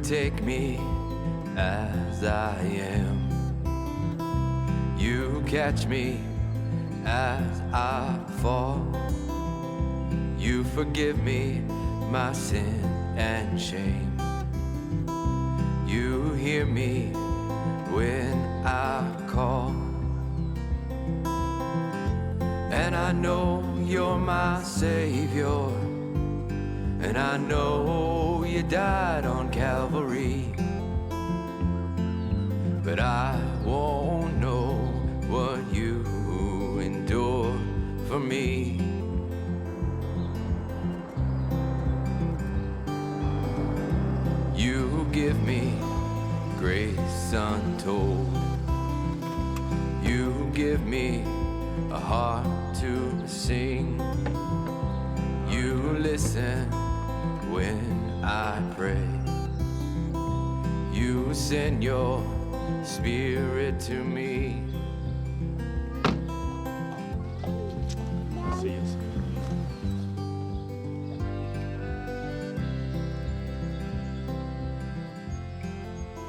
would take me as I am. You catch me as I fall. You forgive me my sin and shame. You hear me when I call. And I know you're my Savior, and I know you died on Calvary, but I won't know what you endured for me. You give me grace untold. You give me a heart to sing. You listen when I pray. You send your spirit to me. See you.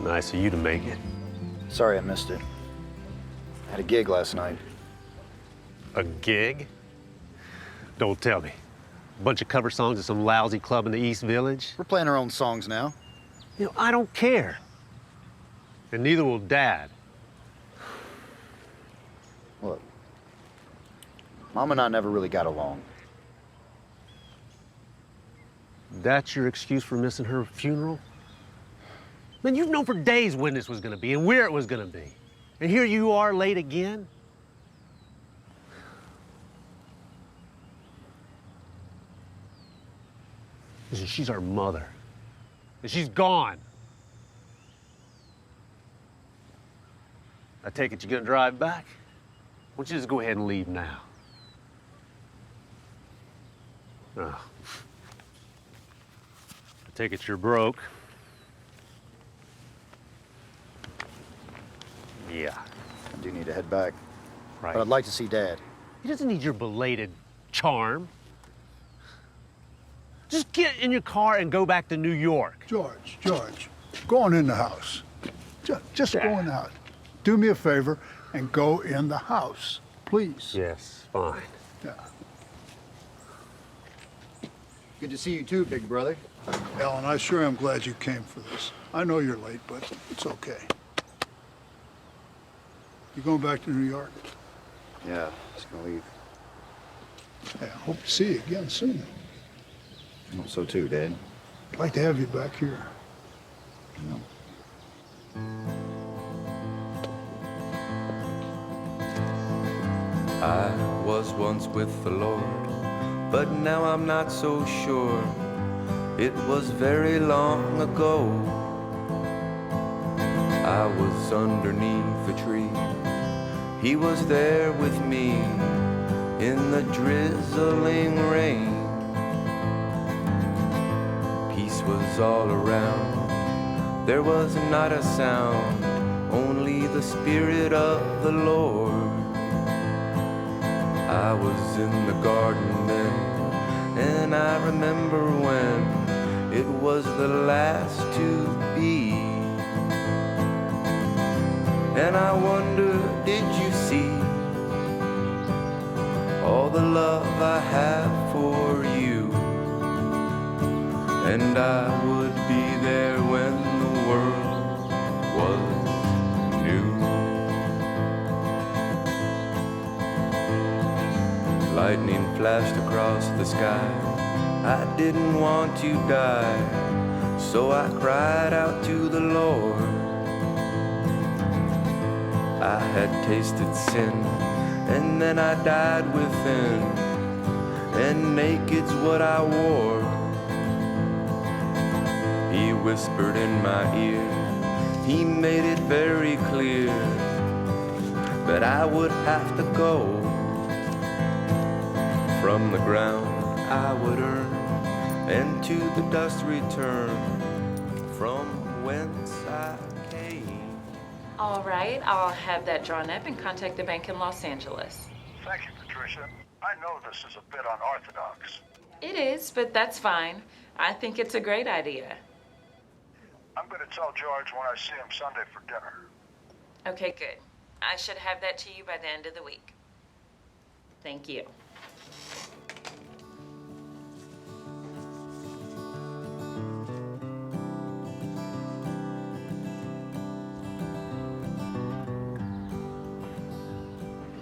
Nice of you to make it. Sorry I missed it. Had a gig last night. A gig? Don't tell me. A bunch of cover songs at some lousy club in the East Village? We're playing our own songs now. You know, I don't care. And neither will Dad. Look, Mom and I never really got along. That's your excuse for missing her funeral? Man, you've known for days when this was gonna be and where it was gonna be. And here you are late again? Listen, she's our mother. And she's gone. I take it you're gonna drive back? Why don't you just go ahead and leave now? Oh. I take it you're broke. Yeah. I do need to head back. Right. But I'd like to see Dad. He doesn't need your belated charm. Just get in your car and go back to New York. George, go on in the house. Just go in the house. Do me a favor and go in the house, please. Yes, fine. Yeah. Good to see you too, big brother. Ellen, I sure am glad you came for this. I know you're late, but it's okay. You going back to New York? Yeah, just gonna leave. Hey, I hope to see you again soon. I hope so too, Dad. I'd like to have you back here. I was once with the Lord, but now I'm not so sure. It was very long ago. I was underneath a tree. He was there with me in the drizzling rain. Peace was all around. There was not a sound, only the Spirit of the Lord. I was in the garden then, and I remember when it was the last to be. And I wonder, did you see all the love I have for you? And I would be there when the world was new. Lightning flashed across the sky. I didn't want to die, so I cried out to the Lord. I had tasted sin, and then I died within, and naked's what I wore. He whispered in my ear, he made it very clear that I would have to go. From the ground I would earn, and to the dust return, from whence I came. All right, I'll have that drawn up and contact the bank in Los Angeles. Thank you, Patricia. I know this is a bit unorthodox. It is, but that's fine. I think it's a great idea. I'm going to tell George when I see him Sunday for dinner. Okay, good. I should have that to you by the end of the week. Thank you.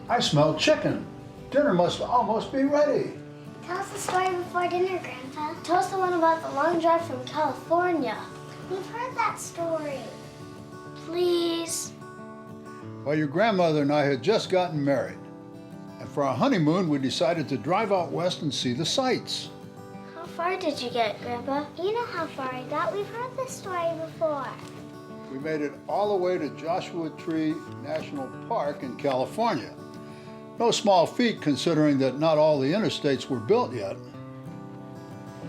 I smell chicken. Dinner must almost be ready. Tell us the story before dinner, Grandpa. Tell us the one about the long drive from California. We've heard that story. Please. Well, your grandmother and I had just gotten married. And for our honeymoon, we decided to drive out west and see the sights. How far did you get, Grandpa? You know how far I got. We've heard this story before. We made it all the way to Joshua Tree National Park in California. No small feat considering that not all the interstates were built yet.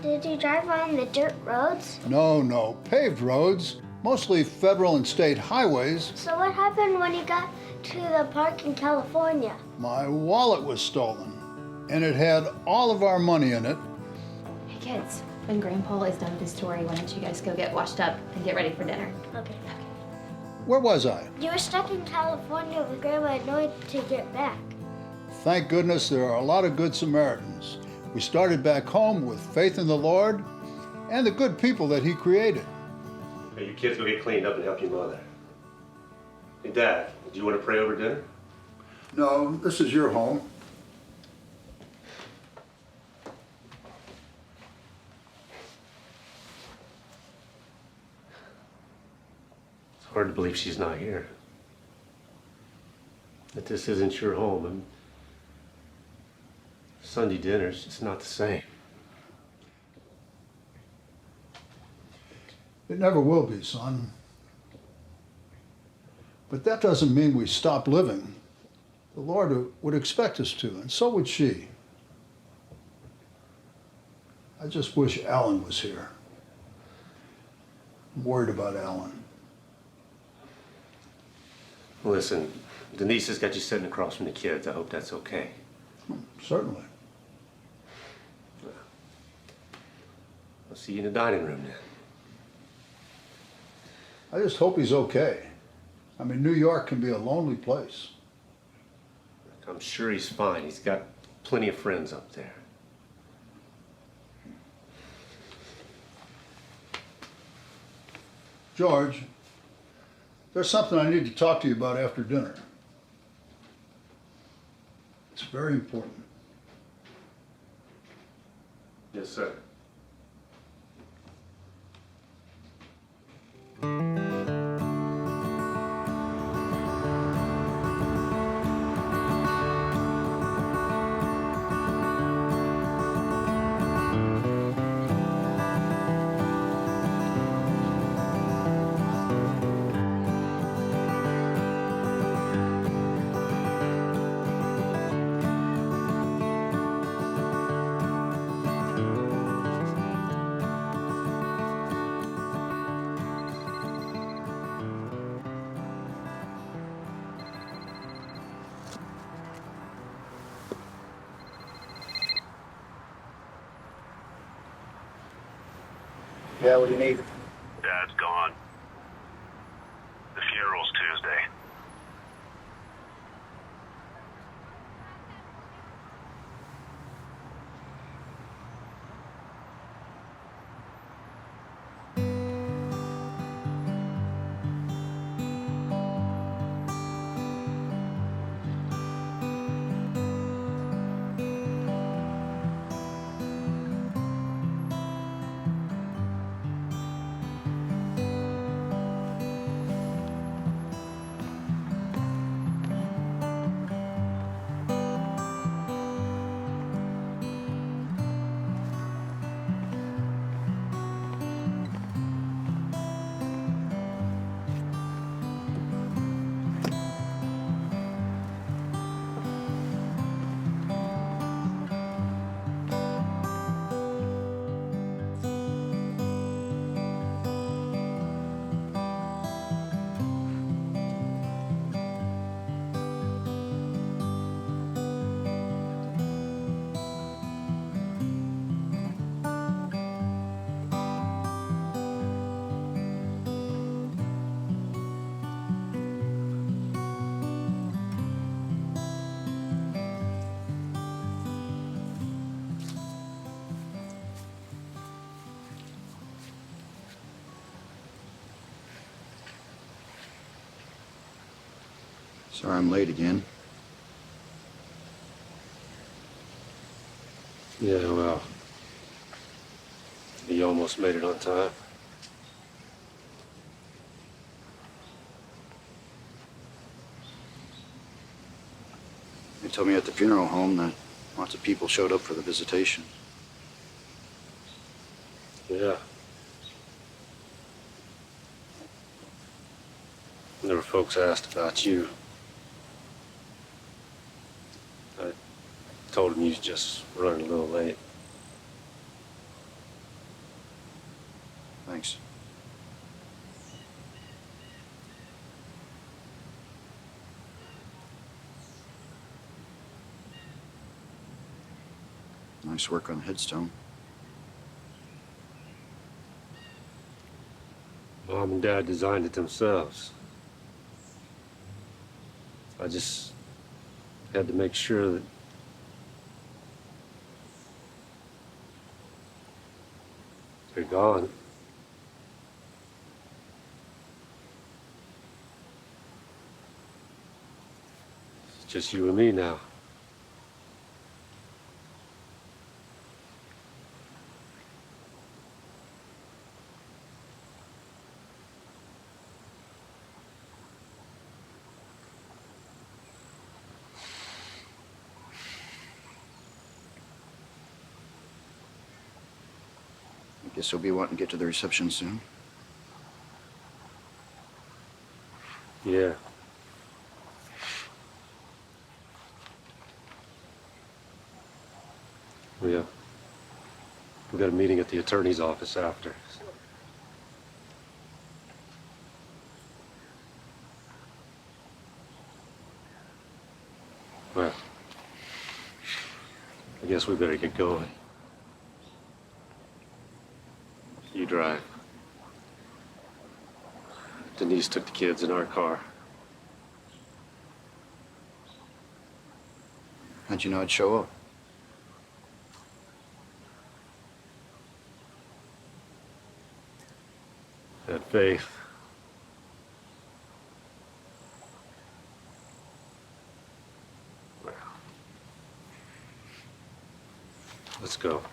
Did you drive on the dirt roads? No, paved roads, mostly federal and state highways. So what happened when you got to the park in California? My wallet was stolen, and it had all of our money in it. Hey kids, when Grandpa is done with his story, why don't you guys go get washed up and get ready for dinner? Okay. Where was I? You were stuck in California with Grandma and Noy to get back. Thank goodness there are a lot of good Samaritans. We started back home with faith in the Lord and the good people that He created. Hey, you kids go get cleaned up and help your mother. Hey, Dad, do you want to pray over dinner? No, this is your home. It's hard to believe she's not here. That this isn't your home. And Sunday dinner's just not the same. It never will be, son. But that doesn't mean we stop living. The Lord would expect us to, and so would she. I just wish Alan was here. I'm worried about Alan. Listen, Denise has got you sitting across from the kids. I hope that's okay. Certainly. I'll see you in the dining room then. I just hope he's okay. I mean, New York can be a lonely place. I'm sure he's fine. He's got plenty of friends up there. George, there's something I need to talk to you about after dinner. It's very important. Yes, sir. Yeah, what do you need? Dad's gone. The funeral's Tuesday. Sorry I'm late again. Yeah, well, you almost made it on time. They told me at the funeral home that lots of people showed up for the visitation. Yeah. There were folks asked about you. I told them you was just running a little late. Thanks. Nice work on the headstone. Mom and Dad designed it themselves. I just had to make sure that they're gone. It's just you and me now. Guess you'll be wanting to get to the reception soon. Yeah. Yeah. We got a meeting at the attorney's office after. Well, I guess we better get going. You drive. Denise took the kids in our car. How'd you know I'd show up? Had faith. Well, let's go.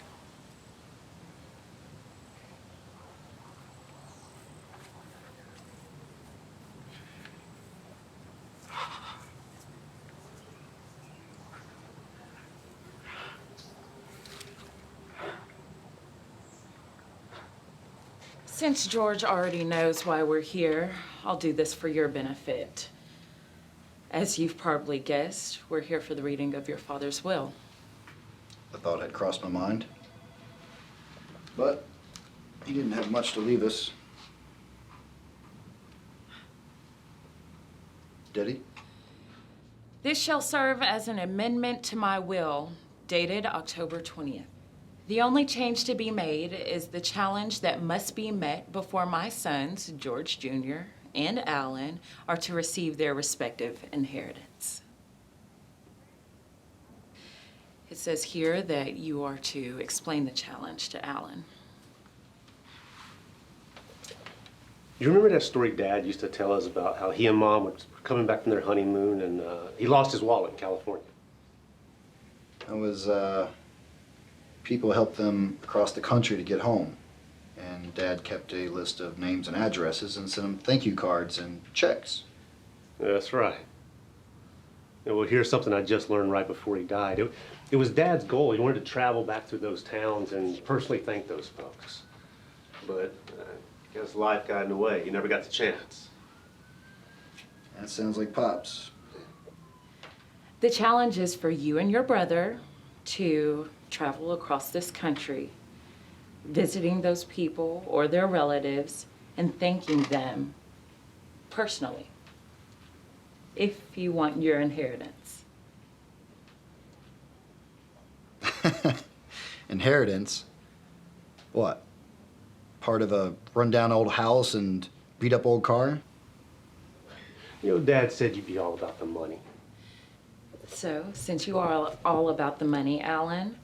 Since George already knows why we're here, I'll do this for your benefit. As you've probably guessed, we're here for the reading of your father's will. The thought had crossed my mind. But he didn't have much to leave us. Did he? This shall serve as an amendment to my will, dated October 20th. The only change to be made is the challenge that must be met before my sons, George Jr. and Alan, are to receive their respective inheritance. It says here that you are to explain the challenge to Alan. You remember that story Dad used to tell us about how he and Mom were coming back from their honeymoon and he lost his wallet in California? That was, people helped them across the country to get home. And Dad kept a list of names and addresses and sent them thank you cards and checks. That's right. And well, here's something I just learned right before he died. It was Dad's goal. He wanted to travel back through those towns and personally thank those folks. But I guess life got in the way. He never got the chance. That sounds like Pops. The challenge is for you and your brother to travel across this country, visiting those people or their relatives and thanking them personally, if you want your inheritance. Inheritance? What? Part of a rundown old house and beat up old car? You know, Dad said you'd be all about the money. So, since you are all about the money, Alan,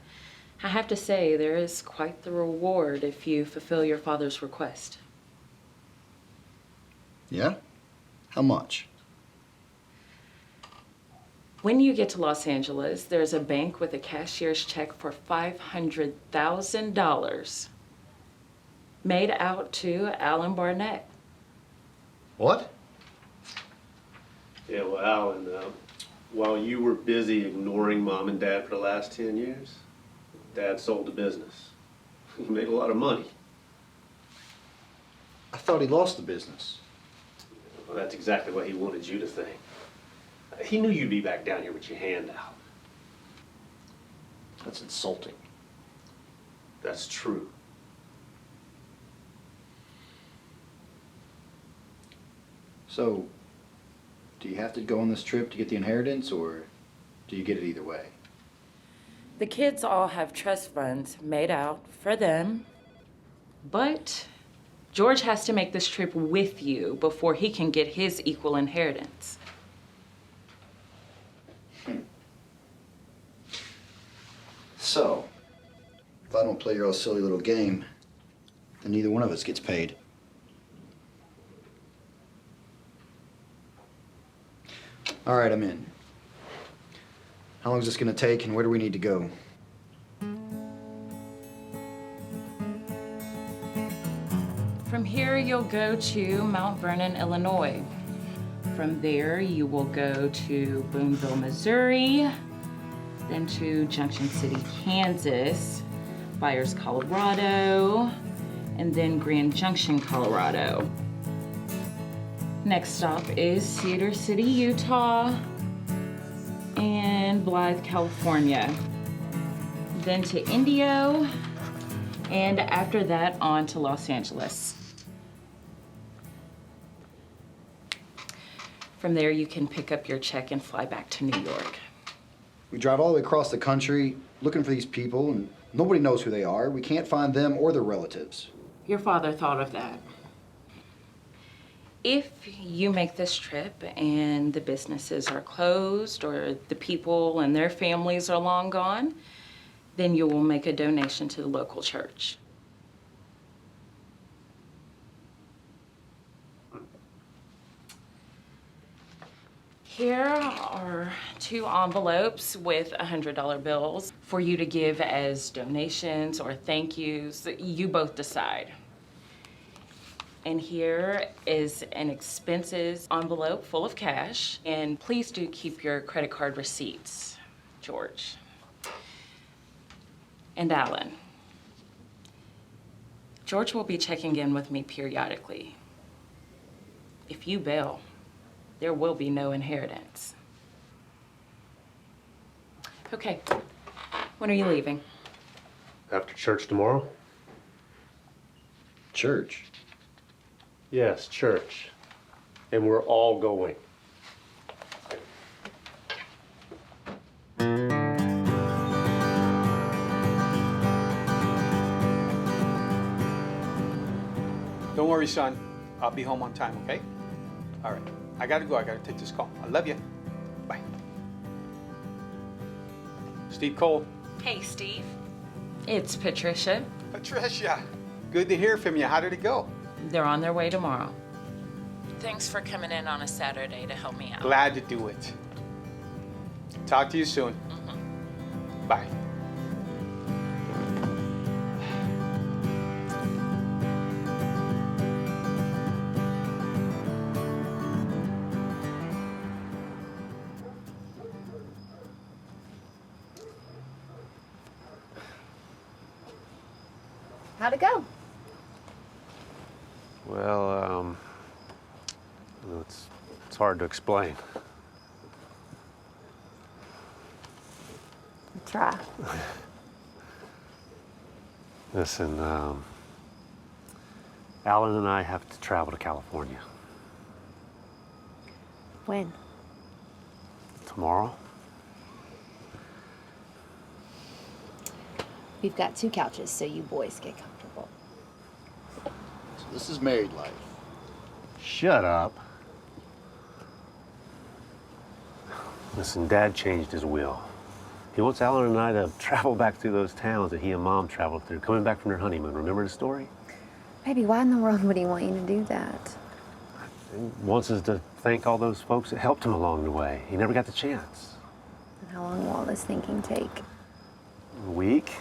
I have to say there is quite the reward if you fulfill your father's request. Yeah? How much? When you get to Los Angeles, there's a bank with a cashier's check for $500,000 made out to Alan Barnett. What? Yeah, well, Alan, while you were busy ignoring Mom and Dad for the last 10 years, Dad sold the business. He made a lot of money. I thought he lost the business. Well, that's exactly what he wanted you to think. He knew you'd be back down here with your hand out. That's insulting. That's true. So, do you have to go on this trip to get the inheritance, or do you get it either way? The kids all have trust funds made out for them, but George has to make this trip with you before he can get his equal inheritance. So, if I don't play your silly little game, then neither one of us gets paid. All right, I'm in. How long is this gonna take, and where do we need to go? From here, you'll go to Mount Vernon, Illinois. From there, you will go to Boonville, Missouri, then to Junction City, Kansas, Byers, Colorado, and then Grand Junction, Colorado. Next stop is Cedar City, Utah, and Blythe, California. Then to Indio, and after that on to Los Angeles. From there, you can pick up your check and fly back to New York. We drive all the way across the country looking for these people, and nobody knows who they are. We can't find them or their relatives. Your father thought of that. If you make this trip and the businesses are closed or the people and their families are long gone, then you will make a donation to the local church. Here are 2 envelopes with $100 bills for you to give as donations or thank yous. You both decide. And here is an expenses envelope full of cash. And please do keep your credit card receipts, George. And Alan. George will be checking in with me periodically. If you bail, there will be no inheritance. Okay, when are you leaving? After church tomorrow? Church? Yes, church. And we're all going. Don't worry, son. I'll be home on time, okay? All right. I gotta go. I gotta take this call. I love you. Bye. Steve Cole. Hey, Steve. It's Patricia. Patricia. Good to hear from you. How did it go? They're on their way tomorrow. Thanks for coming in on a Saturday to help me out. Glad to do it. Talk to you soon. Bye. How'd it go? Well, it's hard to explain. Try. Listen, Alan and I have to travel to California. When? Tomorrow? We've got 2 couches, so you boys get comfortable. So this is married life. Shut up. Listen, Dad changed his will. He wants Alan and I to travel back through those towns that he and Mom traveled through, coming back from their honeymoon. Remember the story? Baby, why in the world would he want you to do that? He wants us to thank all those folks that helped him along the way. He never got the chance. How long will all this thinking take? A week?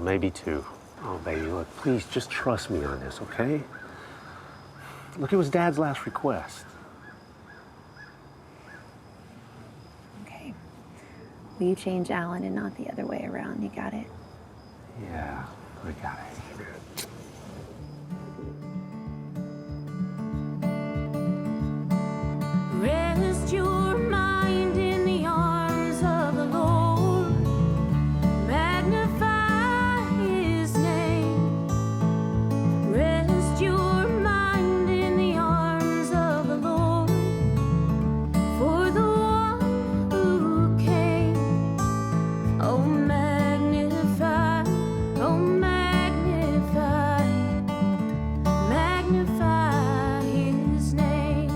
Maybe 2. Oh, baby, look, please just trust me on this, okay? Look, it was Dad's last request. Okay. Will you change Alan and not the other way around? You got it? Yeah, I got it. Rest your mind in the arms of the Lord. Magnify his name. Rest your mind in the arms of the Lord. For the one who came. Oh, magnify, oh, magnify, magnify his name.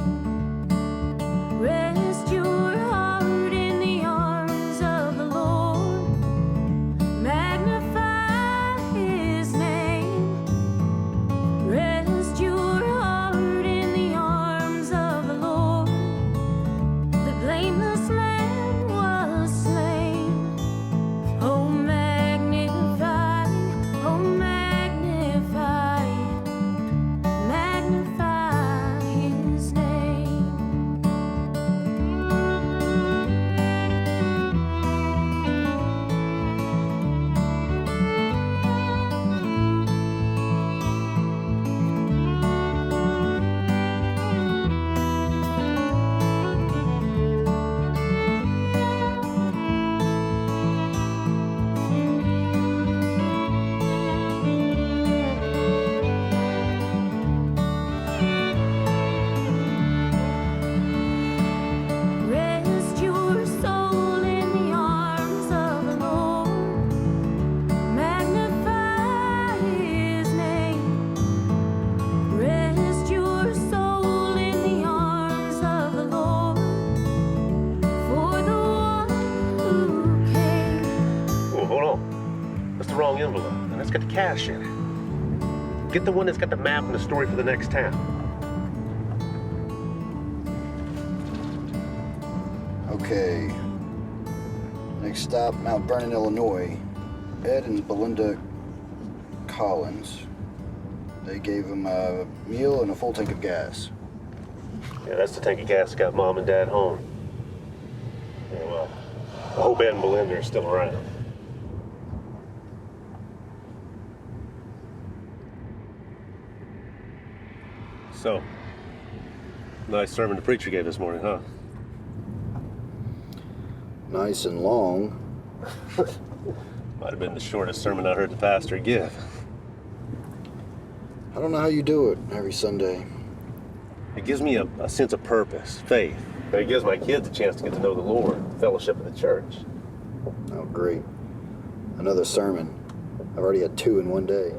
Rest your heart in the arms of the Lord. Magnify his name. Rest your heart in the arms of the Lord. The blameless Lamb was slain. Oh, magnify, oh, magnify, magnify his name. Rest your soul in the arms of the Lord. Magnify his name. Rest your soul in the arms of the Lord. For the one who came. Oh, hold on. That's the wrong envelope, and it's got the cash in it. Get the one that's got the map and the story for the next town. Okay. Next stop, Mount Vernon, Illinois. Ed and Belinda Collins. They gave him a meal and a full tank of gas. Yeah, that's the tank of gas that got Mom and Dad home. Yeah, well, I hope Ed and Belinda are still around. So, nice sermon the preacher gave this morning, huh? Nice and long. Might have been the shortest sermon I heard the pastor give. I don't know how you do it every Sunday. It gives me a sense of purpose, faith. And it gives my kids a chance to get to know the Lord, the fellowship of the church. Oh, great. Another sermon. I've already had 2 in one day.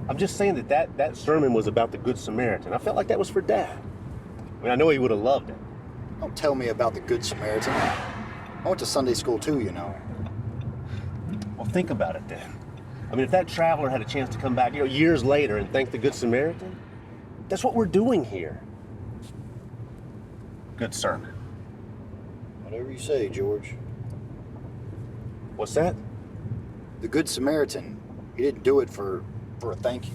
I'm just saying that sermon was about the Good Samaritan. I felt like that was for Dad. I mean, I know he would have loved it. Don't tell me about the Good Samaritan. I went to Sunday school too, you know. Well, think about it then. I mean, if that traveler had a chance to come back, years later and thank the Good Samaritan, that's what we're doing here. Good sermon. Whatever you say, George. What's that? The Good Samaritan. He didn't do it for a thank you.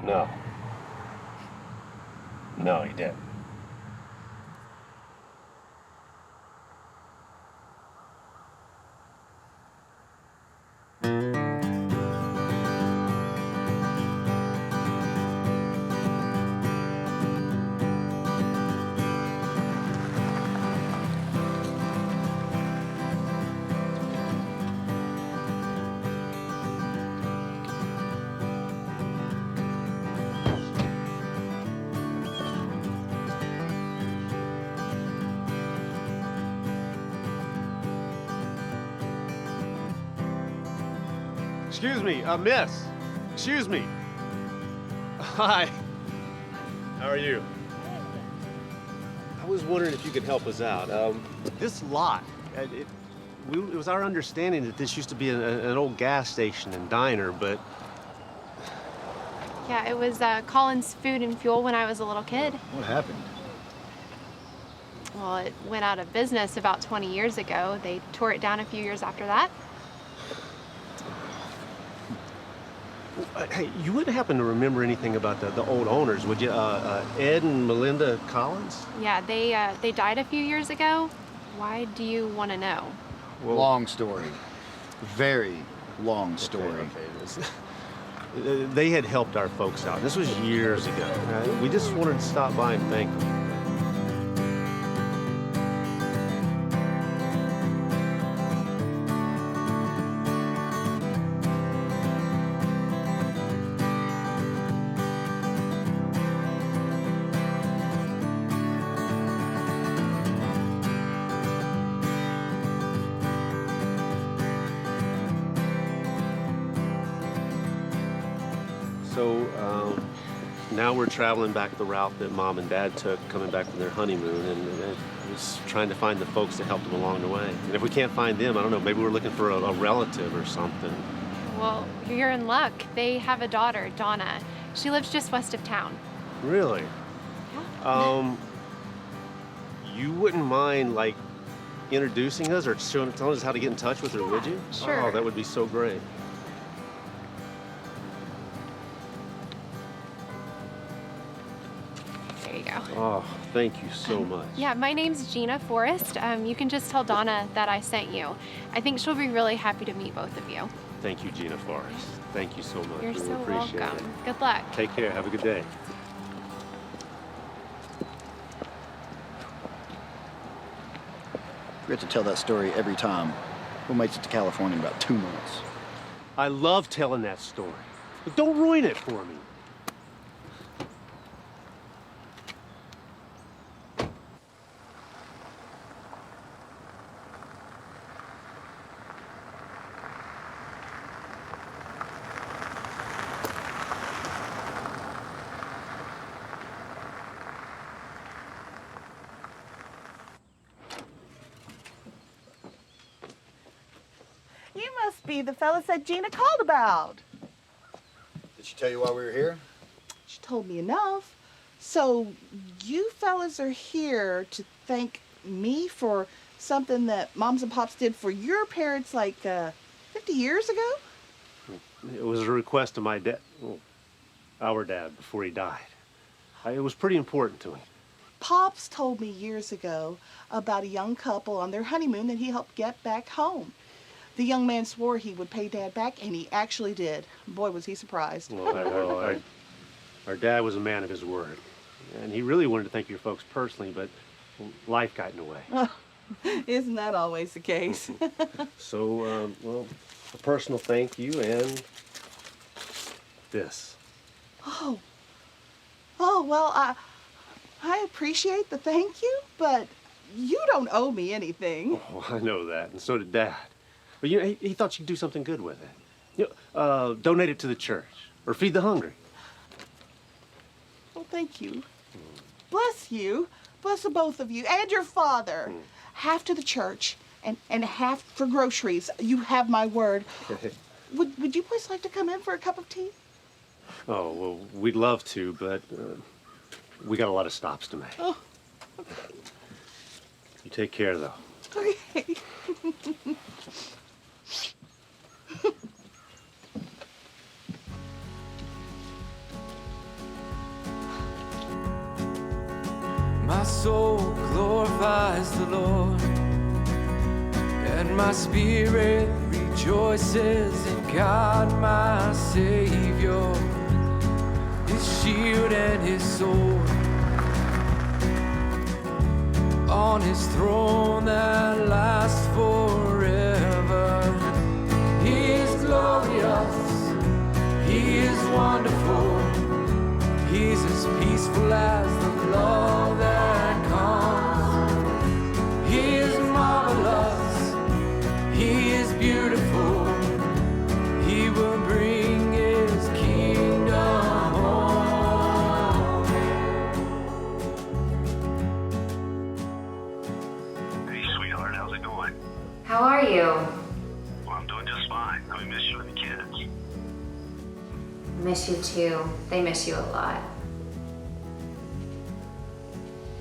No. No, he didn't. Excuse me, miss. Excuse me. Hi. How are you? I was wondering if you could help us out. This lot, it was our understanding that this used to be an old gas station and diner, but... Yeah, it was Colin's Food and Fuel when I was a little kid. What happened? Well, it went out of business about 20 years ago. They tore it down a few years after that. Hey, you wouldn't happen to remember anything about the old owners, would you? Ed and Melinda Collins? Yeah, they died a few years ago. Why do you want to know? Well, Long story. Very long story. Okay. They had helped our folks out. This was years ago. We just wanted to stop by and thank them. So now we're traveling back the route that Mom and Dad took, coming back from their honeymoon, and just trying to find the folks that helped them along the way. And if we can't find them, I don't know, maybe we're looking for a relative or something. Well, you're in luck. They have a daughter, Donna. She lives just west of town. Really? Yeah. You wouldn't mind, like, introducing us or telling us how to get in touch with her, would you? Sure. Oh, that would be so great. There you go. Oh, thank you so much. Yeah, my name's Gina Forrest. You can just tell Donna that I sent you. I think she'll be really happy to meet both of you. Thank you, Gina Forrest. Thank you so much. You're We so appreciate welcome. it. Good luck. Take care. Have a good day. We have to tell that story every time. We'll make it to California in about 2 months. I love telling that story, but don't ruin it for me. You must be the fellas that Gina called about. Did she tell you why we were here? She told me enough. So you fellas are here to thank me for something that Moms and Pops did for your parents like 50 years ago? It was a request of my dad, well, our dad, before he died. It was pretty important to him. Pops told me years ago about a young couple on their honeymoon that he helped get back home. The young man swore he would pay Dad back, and he actually did. Boy, was he surprised. Well, our dad was a man of his word, and he really wanted to thank your folks personally, but life got in the way. Oh, isn't that always the case? So, well, a personal thank you and this. Oh, well, I appreciate the thank you, but you don't owe me anything. Oh, I know that, and so did Dad. But you know, he thought you'd do something good with it. You know, donate it to the church or feed the hungry. Well, thank you. Bless you. Bless the both of you and your father. Half to the church and half for groceries. You have my word. Would you please like to come in for a cup of tea? Oh, well, we'd love to, but we got a lot of stops to make. Oh, okay. You take care, though. Okay. My soul glorifies the Lord, and my spirit rejoices in God my Savior, His shield and His sword, on His throne that lasts forever. He is glorious, He is wonderful, He's as peaceful as the love that comes. He is marvelous, He is beautiful, He will bring His kingdom home. Hey, sweetheart, how's it going? How are you? Well, I'm doing just fine. I miss you and the kids. Miss you too. They miss you a lot.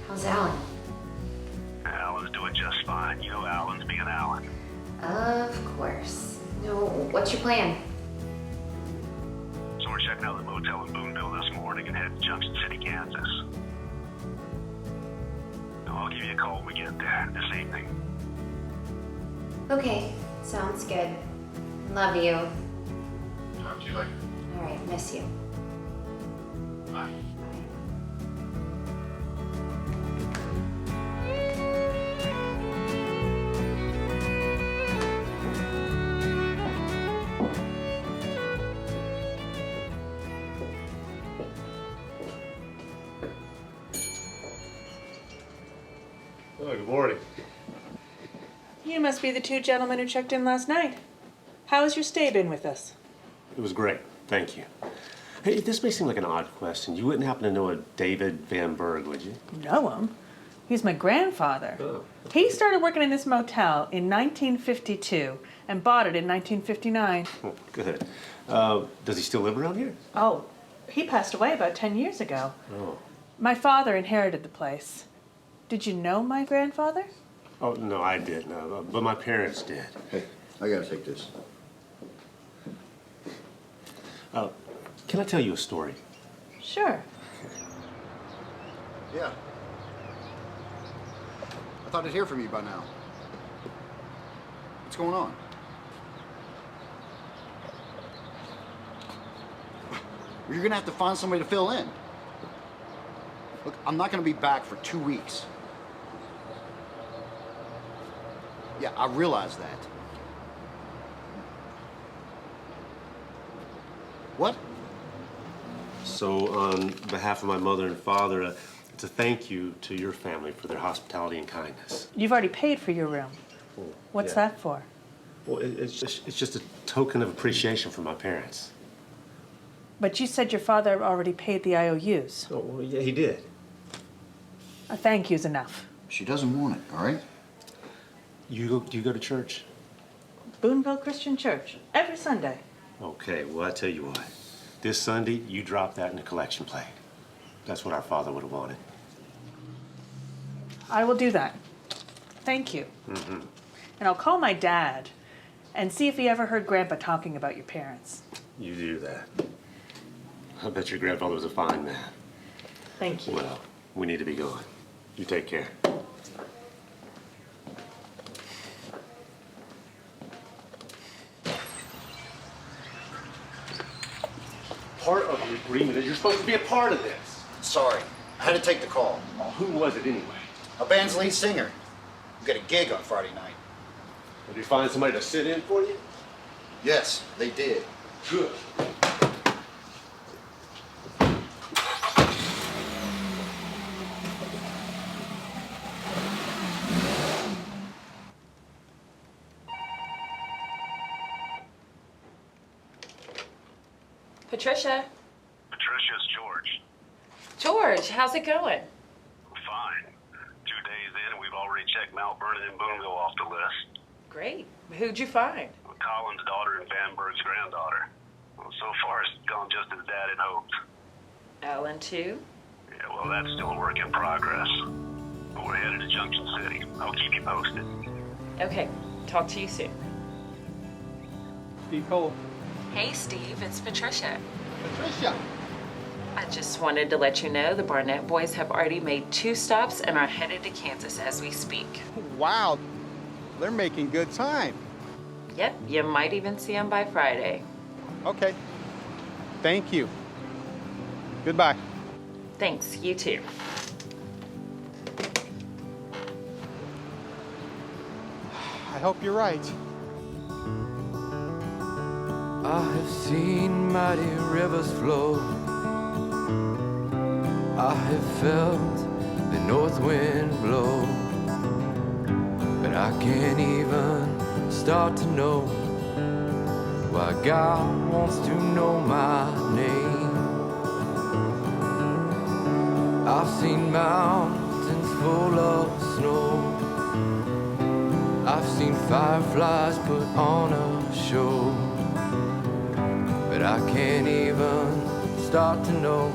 How's Alan? fine. You know Alan's being Alan. Of course. No, what's your plan? So we're checking out the motel in Boonville this morning and heading to Junction City, Kansas. I'll give you a call when we get there this evening. Okay, sounds good. Love you. Talk to you later. All right, miss you. Bye. Oh, good morning. You must be the two gentlemen who checked in last night. How has your stay been with us? It was great, thank you. Hey, this may seem like an odd question. You wouldn't happen to know a David Van Burke, would you? Know him? He's my grandfather. Oh. He started working in this motel in 1952 and bought it in 1959. Oh, good. Does he still live around here? Oh, he passed away about 10 years ago. Oh. My father inherited the place. Did you know my grandfather? Oh, no, I didn't, but my parents did. Hey, I gotta take this. Can I tell you a story? Sure. Yeah. I thought I'd hear from you by now. What's going on? You're gonna have to find somebody to fill in. Look, I'm not gonna be back for 2 weeks. Yeah, I realize that. What? So, on behalf of my mother and father, it's a thank you to your family for their hospitality and kindness. You've already paid for your room. What's that for? Well, it's just a token of appreciation from my parents. But you said your father already paid the IOUs. Oh, well, yeah, he did. A thank you's enough. She doesn't want it, all right? Do you go to church? Boonville Christian Church, every Sunday. Okay, well, I tell you what. This Sunday, you drop that in the collection plate. That's what our father would have wanted. I will do that. Thank you. Mm-hmm. And I'll call my dad and see if he ever heard Grandpa talking about your parents. You do that. I bet your grandfather was a fine man. Thank you. Well, we need to be going. You take care. Part of the agreement is you're supposed to be a part of this. Sorry, I had to take the call. Who was it anyway? A band's lead singer. We got a gig on Friday night. Did you find somebody to sit in for you? Yes, they did. Good. Patricia. Patricia, it's George. George, how's it going? Fine. 2 days in, and we've already checked Mount Vernon and Boonville off the list. Great. Who'd you find? Colin's daughter and Van Burke's granddaughter. Well, so far, it's gone just as Dad had hoped. Ellen, too? Yeah, well, that's still a work in progress. But we're headed to Junction City. I'll keep you posted. Okay. Talk to you soon. Steve Cole. Hey, Steve. It's Patricia. Patricia. I just wanted to let you know the Barnett boys have already made 2 stops and are headed to Kansas as we speak. Wow, they're making good time. Yep, you might even see them by Friday. Okay, thank you. Goodbye. Thanks, you too. I hope you're right. I have seen mighty rivers flow. I have felt the north wind blow. But I can't even start to know why God wants to know my name. I've seen mountains full of snow. I've seen fireflies put on a show. But I can't even start to know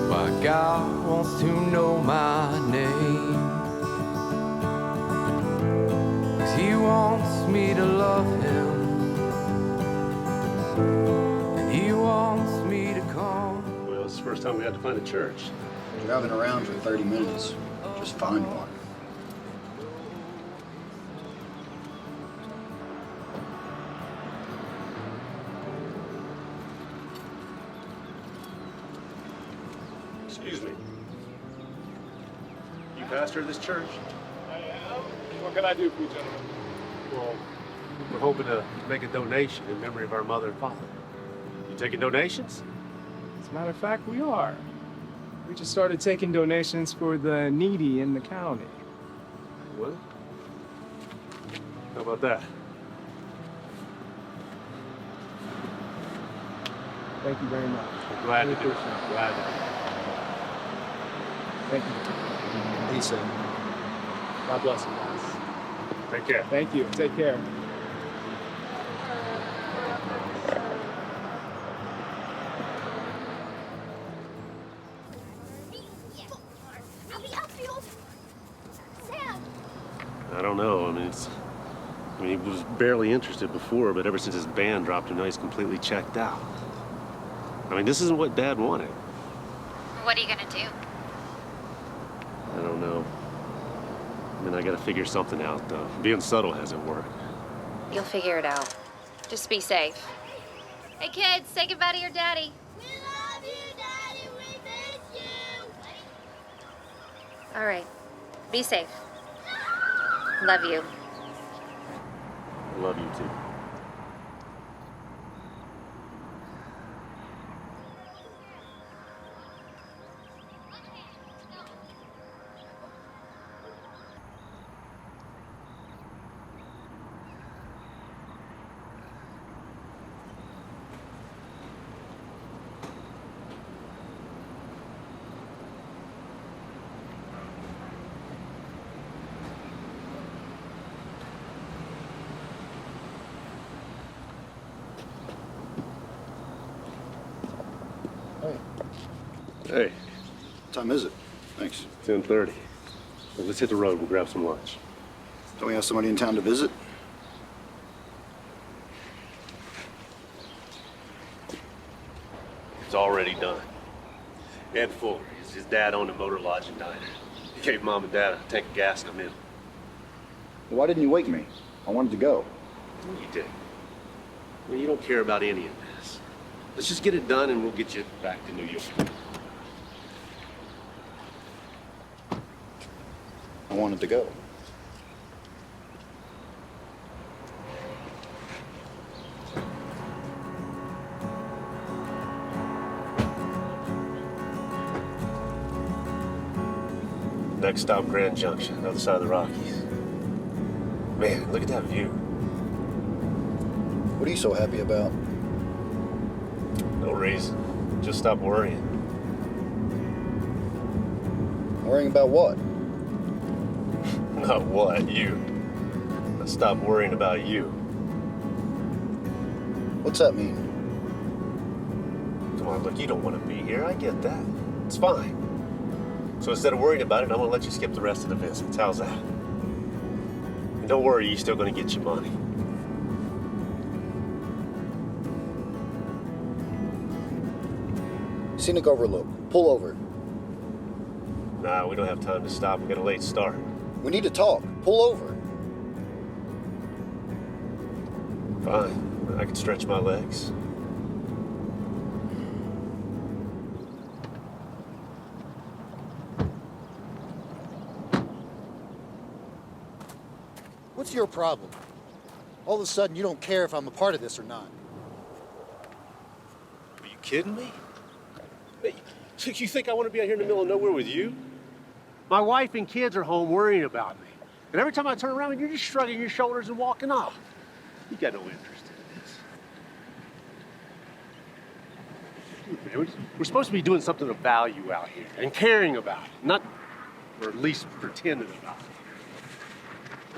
why God wants to know my name. he wants me to love him, and he wants me to come. Well, it's the first time we had to find a church. Driving around for 30 minutes. Just find one. Excuse me. You pastor of this church? I am. What can I do for you, gentlemen? Well, we're hoping to make a donation in memory of our mother and father. You taking donations? As a matter of fact, we are. We just started taking donations for the needy in the county. What? How about that? Thank you very much. I'm glad Really to do it. appreciate it. Glad to. Thank you. He said, God bless you guys. Take care. Thank you. Take care. I don't know. I mean, he was barely interested before, but ever since his band dropped him, now he's completely checked out. I mean, this isn't what Dad wanted. What are you gonna do? I don't know. I mean, I gotta figure something out, though. Being subtle hasn't worked. You'll figure it out. Just be safe. Hey kids, say goodbye to your daddy. We love you, Daddy. We miss you. All right. Be safe. Love you. I love you, too. Hey. what time is it? Thanks. 10:30. Well, let's hit the road. We'll grab some lunch. Don't we have somebody in town to visit? It's already done. Ed Fuller, his dad owned a motor lodge and diner. He gave Mom and Dad a tank of gas to come in. Why didn't you wake me? I wanted to go. You did. Well, you don't care about any of this. Let's just get it done and we'll get you back to New York. I wanted to go. Next stop, Grand Junction, other side of the Rockies. Man, look at that view. What are you so happy about? No reason. Just stop worrying. Worrying about what? Not what, you. Stop worrying about you. What's that mean? Come on, look, you don't want to be here. I get that. It's fine. So instead of worrying about it, I'm going to let you skip the rest of the visits. How's that? And don't worry, you're still going to get your money. Scenic Overlook. Pull over. Nah, we don't have time to stop. We got a late start. We need to talk. Pull over. Fine. I can stretch my legs. What's your problem? All of a sudden, you don't care if I'm a part of this or not. Are you kidding me? Hey, you think I want to be out here in the middle of nowhere with you? My wife and kids are home worrying about me. And every time I turn around, you're just shrugging your shoulders and walking off. You got no interest in this. Man, we're supposed to be doing something of value out here and caring about it, not, or at least pretending about it.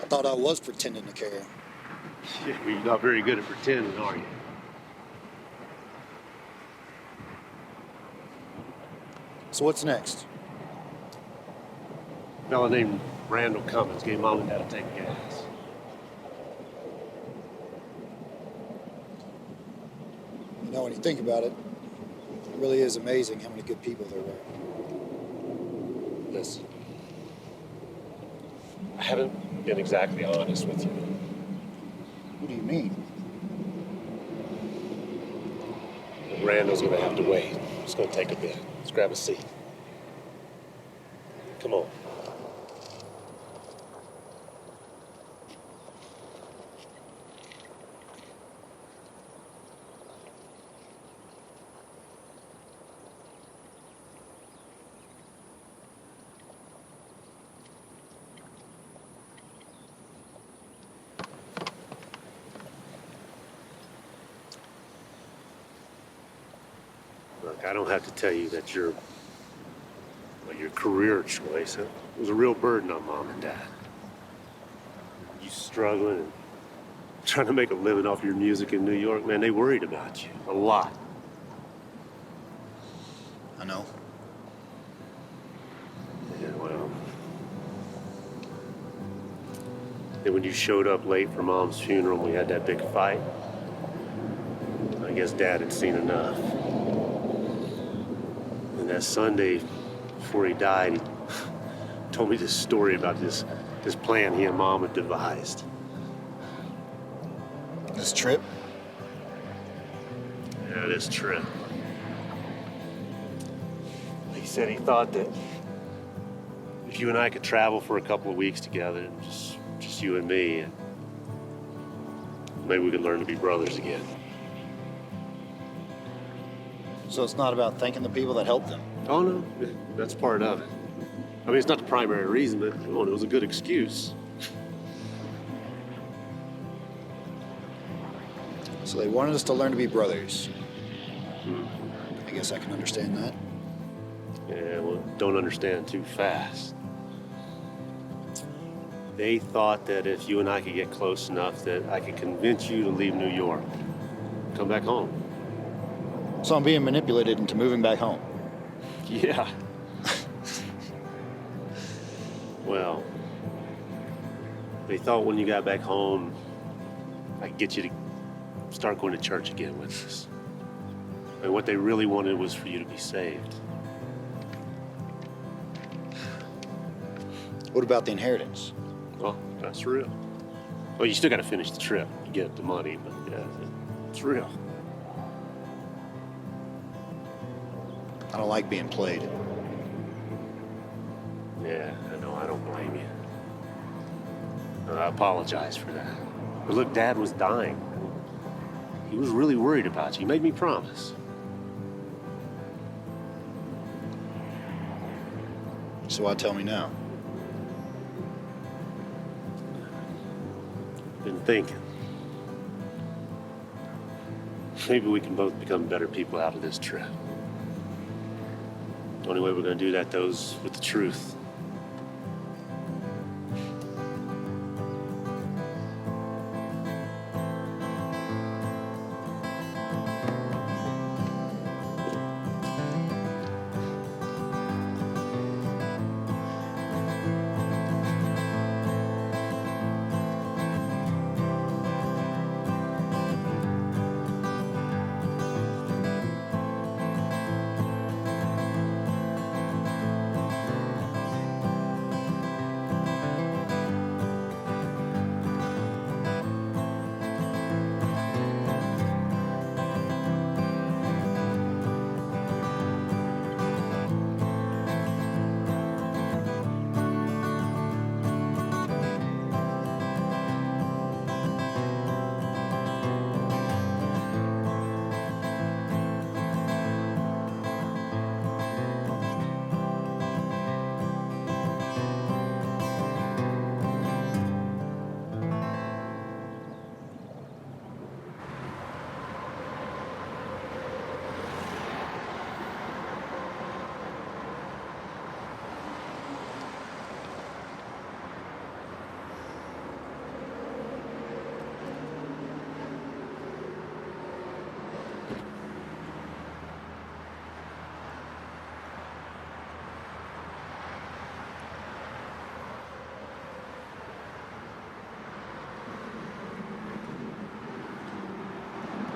I thought I was pretending to care. Yeah, well, you're not very good at pretending, are you? So what's next? A fella named Randall Cummins gave Mom and Dad a tank of gas. know, when you think about it, it really is amazing how many good people there were. Listen, I haven't been exactly honest with you. What do you mean? Randall's gonna have to wait. It's gonna take a bit. Let's grab a seat. Come on. Look, I don't have to tell you that your career choice was a real burden on Mom and Dad. You struggling and trying to make a living off your music in New York, man, they worried about you a lot. I know. Yeah, well. Then when you showed up late for Mom's funeral and we had that big fight, I guess Dad had seen enough. And that Sunday, before he died, he told me this story about this plan he and Mom had devised. This trip? Yeah, this trip. He said he thought that if you and I could travel for a couple of weeks together, just you and me, and maybe we could learn to be brothers again. So it's not about thanking the people that helped them? Oh, no, that's part of it. I mean, it's not the primary reason, but it was a good excuse. So they wanted us to learn to be brothers. I guess I can understand that. Yeah, well, don't understand too fast. They thought that if you and I could get close enough that I could convince you to leave New York, come back home. So I'm being manipulated into moving back home? Yeah. Well, they thought when you got back home, I'd get you to start going to church again with us. And what they really wanted was for you to be saved. What about the inheritance? Well, that's real. Well, you still got to finish the trip to get the money, but yeah, it's real. I don't like being played. Yeah, I know. I don't blame you. I apologize for that. But look, Dad was dying. He was really worried about you. He made me promise. So why tell me now? Been thinking. Maybe we can both become better people out of this trip. The only way we're going to do that, though, is with the truth.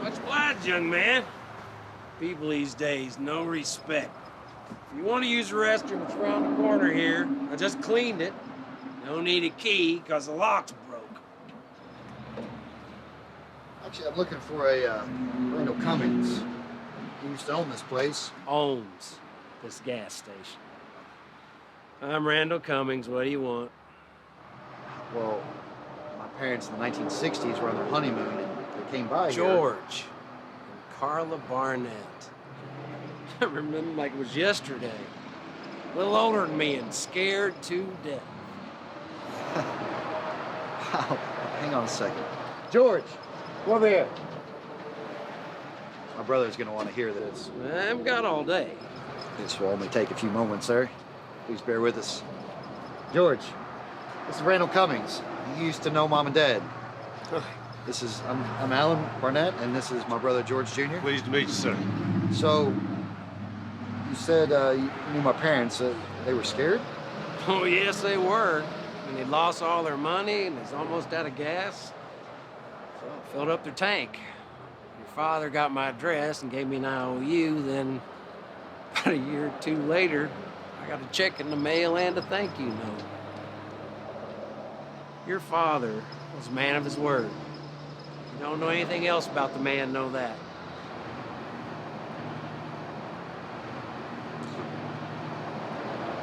Much obliged, young man. People these days, no respect. If you want to use the restroom, it's around the corner here. I just cleaned it. No need a key, because the lock's broke. Actually, I'm looking for a Randall Cummings. He used to own this place. Owns this gas station. I'm Randall Cummings. What do you want? Well, my parents in the 1960s were on their honeymoon and they came by here. George and Carla Barnett. I remember him like it was yesterday. A little older than me and scared to death. Wow. Hang on a second. George! Come here. My brother's gonna want to hear this. I haven't got all day. This will only take a few moments, sir. Please bear with us. George, this is Randall Cummings. He used to know Mom and Dad. I'm Alan Barnett, and this is my brother George Jr. Pleased to meet you, sir. So, you said you knew my parents. They were scared? Oh, yes, they were. And they lost all their money and was almost out of gas. So I filled up their tank. Your father got my address and gave me an IOU. Then, about a year or two later, I got a check in the mail and a thank you note. Your father was a man of his word. You don't know anything else about the man, know that.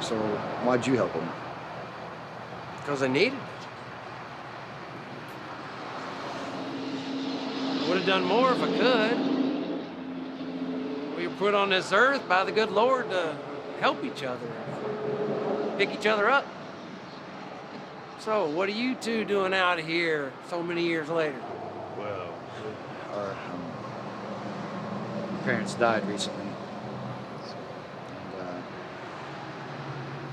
So, why'd you help him? Because I needed it. I would have done more if I could. We were put on this earth by the good Lord to help each other, pick each other up. So, what are you two doing out here so many years later? Well, Our parents died recently. And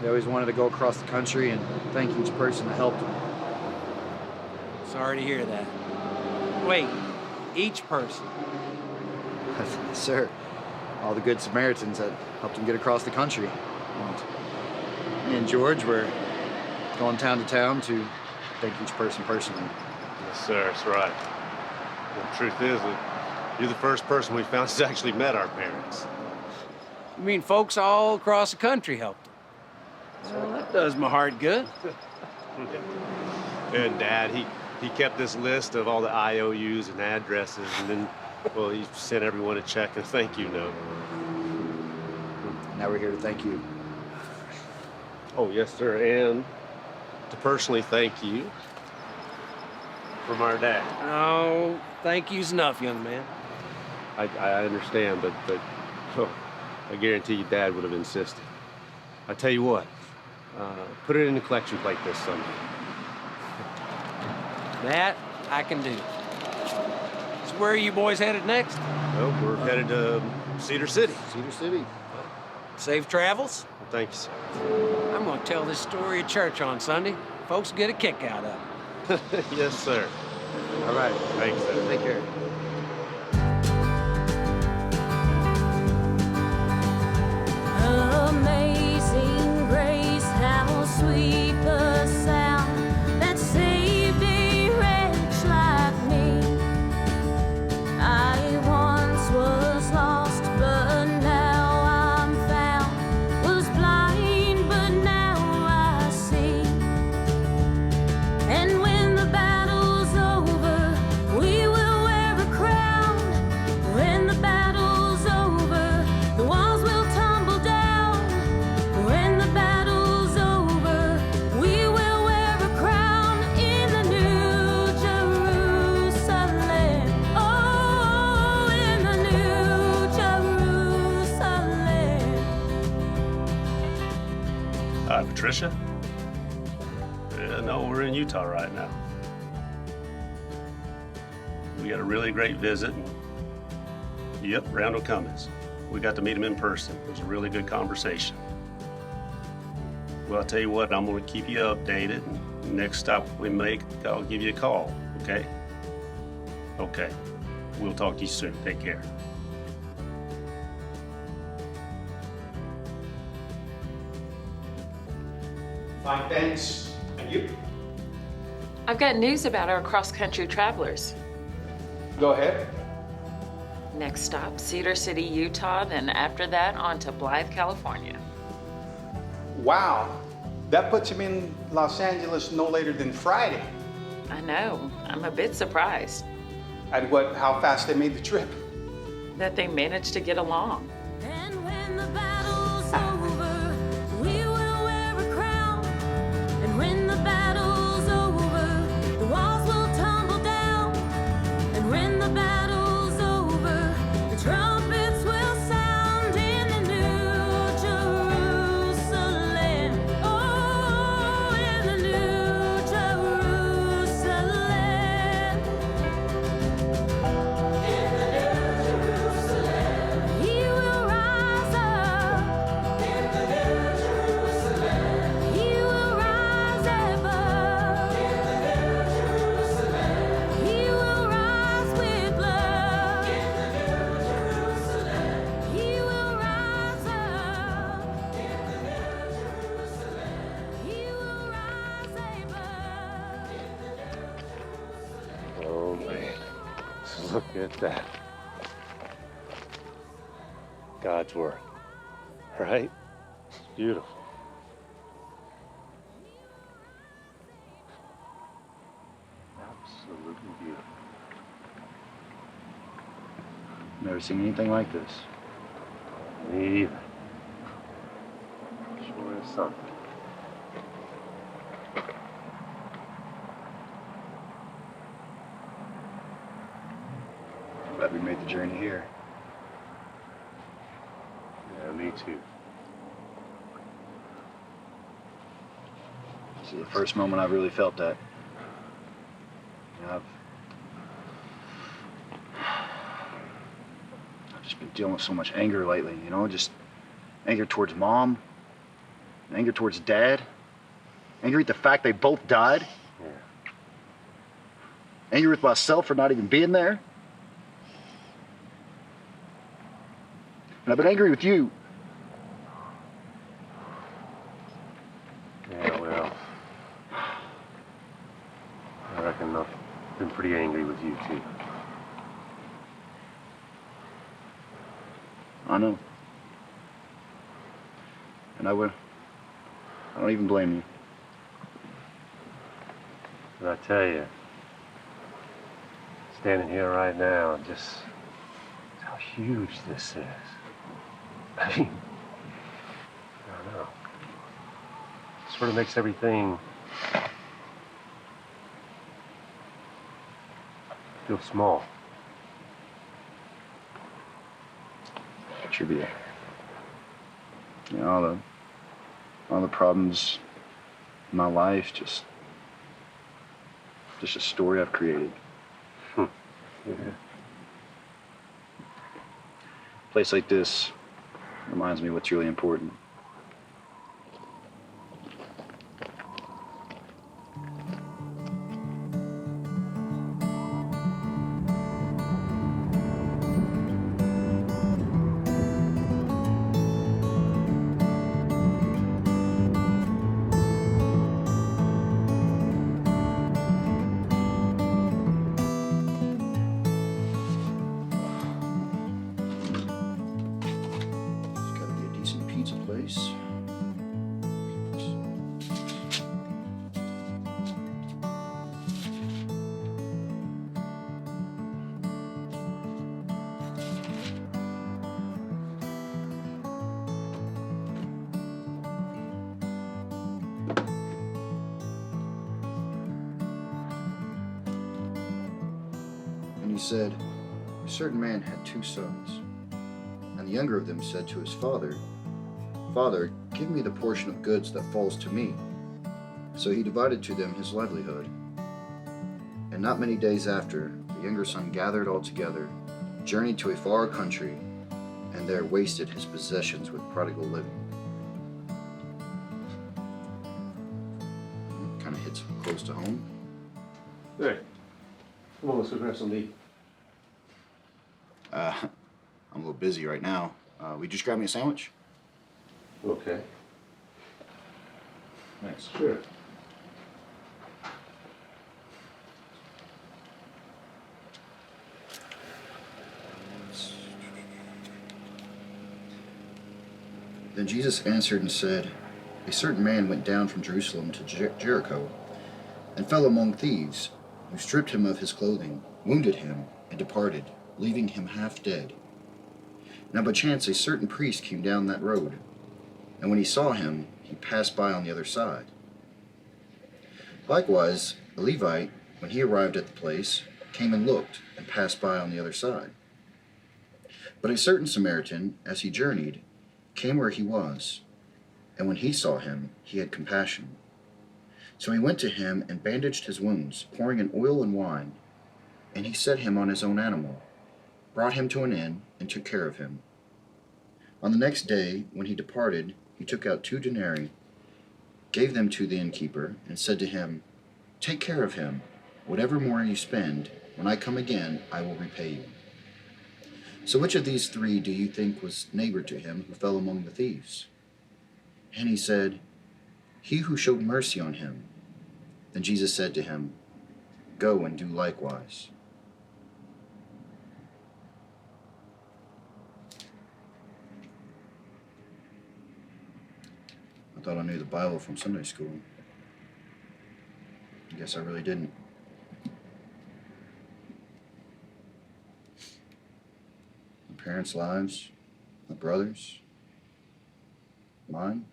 they always wanted to go across the country and thank each person that helped them. Sorry to hear that. Wait, each person? Sir, all the good Samaritans that helped them get across the country. And me and George were going town to town to thank each person personally. yes, sir, that's right. The truth is that you're the first person we found who's actually met our parents. You mean folks all across the country helped them? Well, that does my heart good. And Dad, he kept this list of all the IOUs and addresses, and then, well, he sent everyone a check and thank you note. Now we're here to thank you. Oh, yes, sir, and to personally thank you from our dad. Oh, thank you's enough, young man. I understand, but oh, I guarantee you Dad would have insisted. I tell you what, put it in the collection plate this Sunday. That I can do. So where are you boys headed next? Well, we're headed to Cedar City. Cedar City. Safe travels? Well, thank you, sir. I'm going to tell this story at church on Sunday. Folks get a kick out of it. Yes, sir. All right. Thanks, sir. Take care. Amazing grace, how sweet the sound that saved a wretch like me. I once was lost, but now I'm found. Was blind, but now I see. And when the battle's over, we will wear a crown. When the battle's over, the walls will tumble down. When the battle's over, we will wear a crown in the New Jerusalem. Oh, in the New Jerusalem. Patricia? No, we're in Utah right now. We got a really great visit. Yep, Randall Cummings. We got to meet him in person. It was a really good conversation. Well, I'll tell you what, I'm going to keep you updated. Next stop we make, I'll give you a call, okay? Okay. We'll talk to you soon. Take care. Fine, thanks. And you? I've got news about our cross-country travelers. Go ahead. Next stop, Cedar City, Utah, then after that, on to Blythe, California. Wow, that puts him in Los Angeles no later than Friday. I know, I'm a bit surprised At how fast they made the trip. that they managed to get along. And when the battle's over, we will wear a crown. And when the battle's over, the walls will tumble down. And when the battle's over, the trumpets will sound in the New Jerusalem. Oh, in the New Jerusalem. In the New Jerusalem. He will rise up. In the New Jerusalem. He will rise above. In the New Jerusalem. He will rise with blood. In the New Jerusalem. He will rise up. In the New Jerusalem. He will rise above. Oh man, look at that. God's work, right? It's beautiful. Absolutely beautiful. Never seen anything like this. Me either. Sure is something. Glad we made the journey here. Yeah, me too. This is the first moment I've really felt that. You know, I've just been dealing with so much anger lately, you know, just anger towards Mom, anger towards Dad, anger at the fact they both died, anger with myself for not even being there. And I've been angry with you. Yeah, well, I reckon I've been pretty angry with you too. I know. And I don't even blame you. But I tell you, standing here right now, just how huge this is. I mean, I don't know. It sort of makes everything feel small. Trivia. You know, all the problems in my life, just a story I've created. Yeah. A place like this reminds me what's really important. He said, a certain man had 2 sons, and the younger of them said to his father, Father, give me the portion of goods that falls to me. So he divided to them his livelihood. And not many days after, the younger son gathered all together, journeyed to a far country, and there wasted his possessions with prodigal living. Kind of hits close to home. Hey, come on, let's go grab some to eat. I'm a little busy right now. Will you just grab me a sandwich? Okay. Thanks. Sure. It's Then Jesus answered and said, A certain man went down from Jerusalem to Jericho, and fell among thieves, who stripped him of his clothing, wounded him, and departed, leaving him half dead. Now by chance a certain priest came down that road, and when he saw him, he passed by on the other side. Likewise, a Levite, when he arrived at the place, came and looked, and passed by on the other side. But a certain Samaritan, as he journeyed, came where he was, and when he saw him, he had compassion. So he went to him and bandaged his wounds, pouring in oil and wine, and he set him on his own animal, brought him to an inn, and took care of him. On the next day, when he departed, he took out 2 denarii, gave them to the innkeeper, and said to him, Take care of him. Whatever more you spend, when I come again, I will repay you. So which of these 3 do you think was neighbor to him who fell among the thieves? And he said, He who showed mercy on him. Then Jesus said to him, Go and do likewise. I thought I knew the Bible from Sunday school. I guess I really didn't. My parents' lives, my brothers, mine.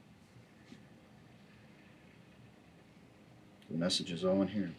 The message is all in here.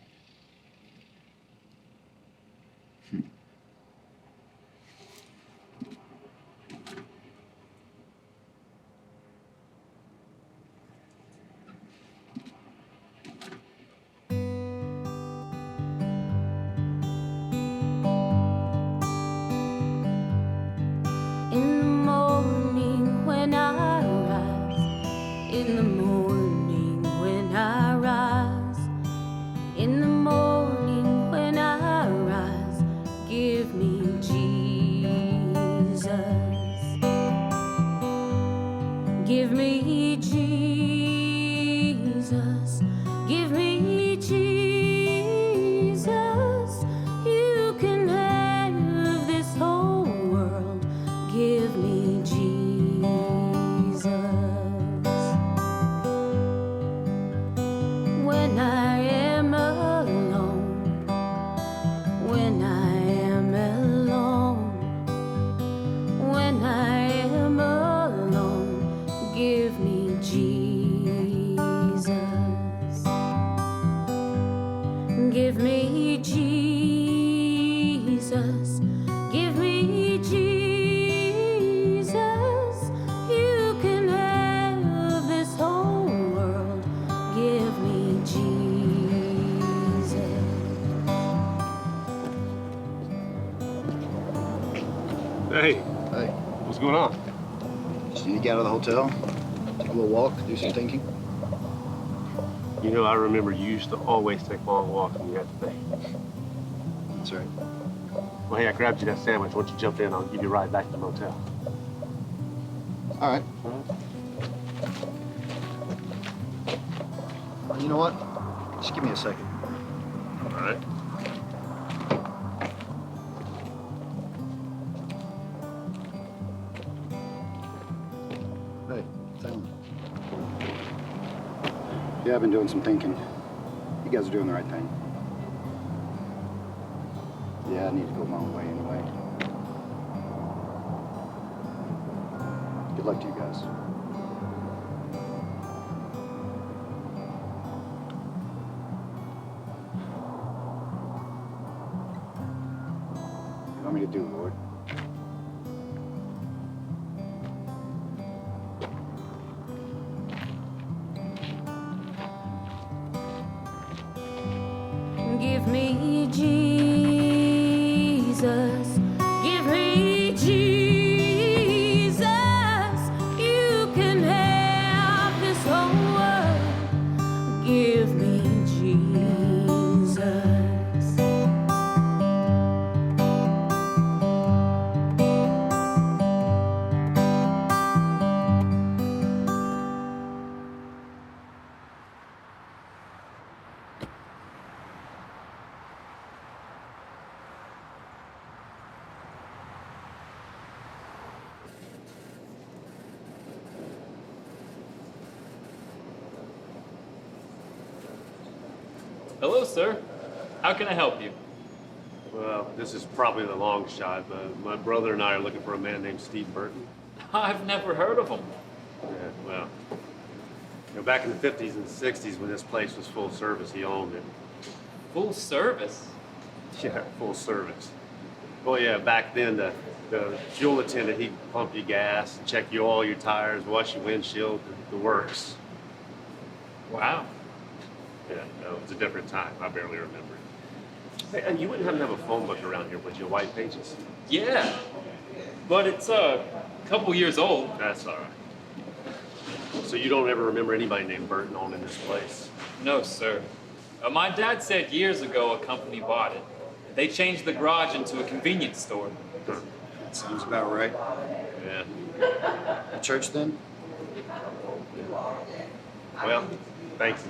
Give me Jesus, give me Jesus. You can have this whole world. Give me Jesus. When I am alone, when I am alone, when I am alone, give me Jesus. Give me Jesus. Give me Jesus. You can have this whole world. Give me Jesus. Hey. Hey. What's going on? Just need to get out of the hotel, take a little walk, do some thinking. You know, I remember you used to always take long walks when you had to think. That's right. Well, hey, I grabbed you that sandwich. Once you jump in, I'll give you a ride back to the motel. All right. You know what? Just give me a second. All right. Hey, Sam. Yeah, I've been doing some thinking. You guys are doing the right thing. Yeah, I need to go my own way anyway. Good luck to you guys. What do you want me to do, Lord? Give me Jesus. Give me Jesus. You can have this whole world. Give me Jesus. Hello, sir. How can I help you? Well, this is probably the long shot, but my brother and I are looking for a man named Steve Burton. I've never heard of him. Yeah, well, back in the 50s and 60s when this place was full service, he owned it. Full service? Yeah, full service. Oh yeah, back then the fuel attendant, he'd pump you gas, check your oil, your tires, wash your windshield, the works. Wow. Yeah, no, it was a different time. I barely remember it. Hey, and you wouldn't happen to have a phone book around here, would you? White pages? Yeah, but it's a couple years old. That's all right. So you don't ever remember anybody named Burton owning this place? No, sir. My dad said years ago a company bought it. They changed the garage into a convenience store. That sounds about right. Yeah. The church then? Well, thanks.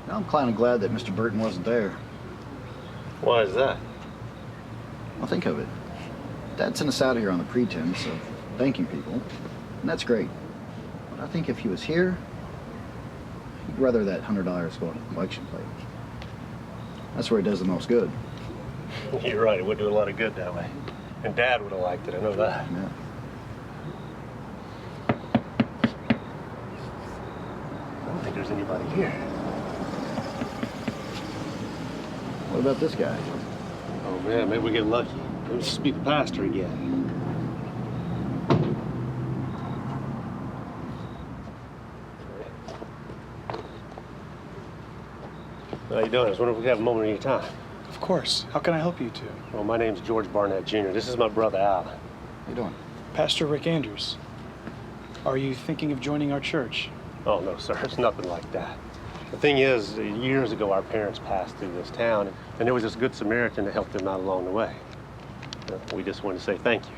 Now I'm kind of glad that Mr. Burton wasn't there. Why is that? Well, think of it. Dad sent us out here on the pretense of thanking people, and that's great. But I think if he was here, he'd rather that $100 go on a collection plate. That's where it does the most good. You're right, it would do a lot of good that way. And Dad would have liked it, I know that. Yeah. I don't think there's anybody here. What about this guy? Oh man, maybe we get lucky. Maybe just be the pastor again. How you doing? I was wondering if we could have a moment of your time. Of course. How can I help you two? Well, my name's George Barnett Jr. This is my brother, Al. How you doing? Pastor Rick Andrews. Are you thinking of joining our church? Oh, no, sir. It's nothing like that. The thing is, years ago, our parents passed through this town, and there was this good Samaritan that helped them out along the way. We just wanted to say thank you.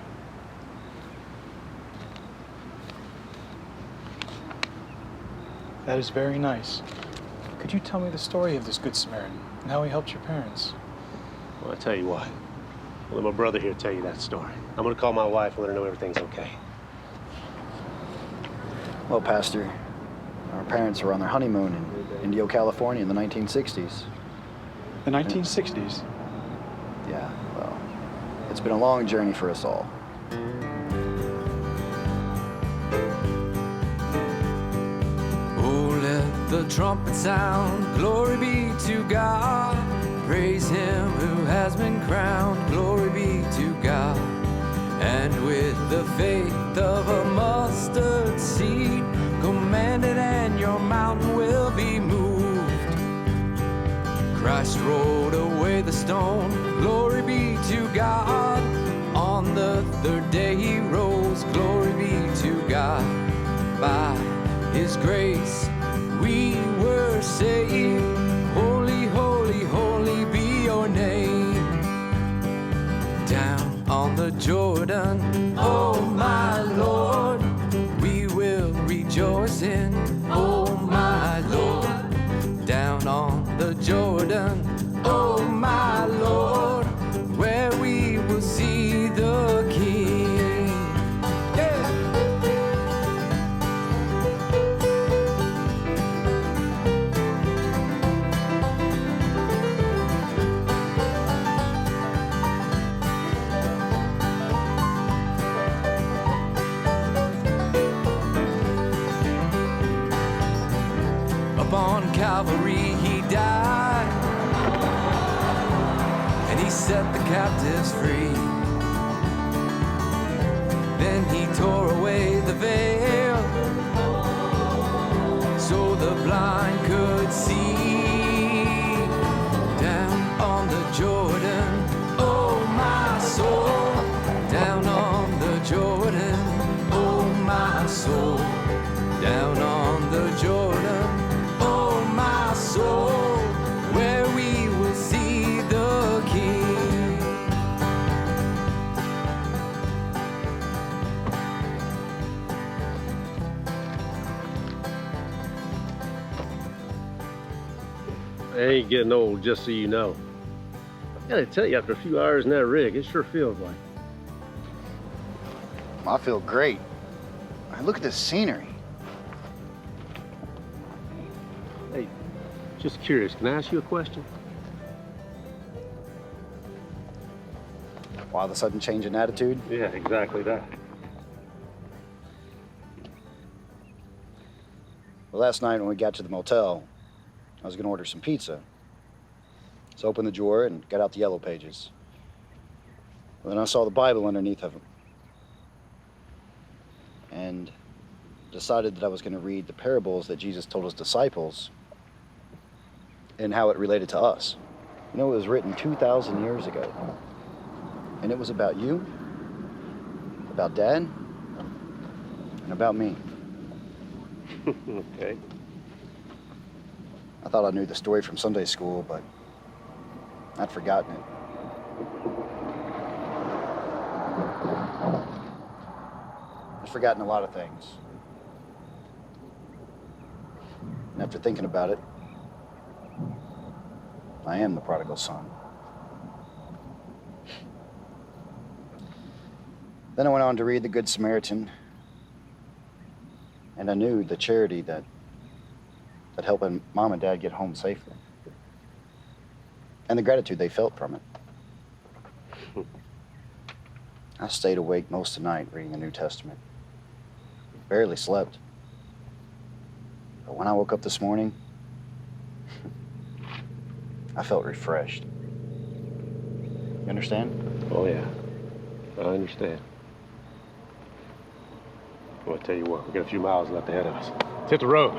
That is very nice. Could you tell me the story of this good Samaritan and how he helped your parents? Well, I tell you what. I'll let my brother here tell you that story. I'm going to call my wife and let her know everything's okay. Well, Pastor, our parents were on their honeymoon in Indio, California in the 1960s. The 1960s? Yeah, well, it's been a long journey for us all. Oh, let the trumpet sound, glory be to God. Praise him who has been crowned, glory be to God. And with the faith of a mustard seed, command it and your mountain will be moved. Christ rolled away the stone, glory be to God. On the third day he rose, glory be to God. By his grace we were saved. Holy, holy, holy be your name. Down on the Jordan, oh my Lord, we will rejoice in, oh my Lord. Down on the Jordan, oh my Lord, where we will see the King. On Calvary he died, and he set the captives free. Then he tore away the veil, so the blind could see. Down on the Jordan, oh my soul. Down on the Jordan, oh my soul. Down on the Jordan, my soul, where we will see the King. I ain't getting old, just so you know. I gotta tell you, after a few hours in that rig, it sure feels like. I feel great. Look at this scenery. Hey, just curious, can I ask you a question? Why the sudden change in attitude? Yeah, exactly that. Well, last night when we got to the motel, I was gonna order some pizza. So I opened the drawer and got out the yellow pages. Well, then I saw the Bible underneath of them. And decided that I was gonna read the parables that Jesus told his disciples and how it related to us. You know, it was written 2,000 years ago. And it was about you, about Dad, and about me. Okay. I thought I knew the story from Sunday school, but I'd forgotten it. I'd forgotten a lot of things. And after thinking about it, I am the prodigal son. Then I went on to read the Good Samaritan, and I knew the charity that helping Mom and Dad get home safely, and the gratitude they felt from it. I stayed awake most of the night reading the New Testament. Barely slept. But when I woke up this morning, I felt refreshed. You understand? Oh, yeah. I understand. Well, I'll tell you what, we got a few miles left ahead of us. Let's hit the road.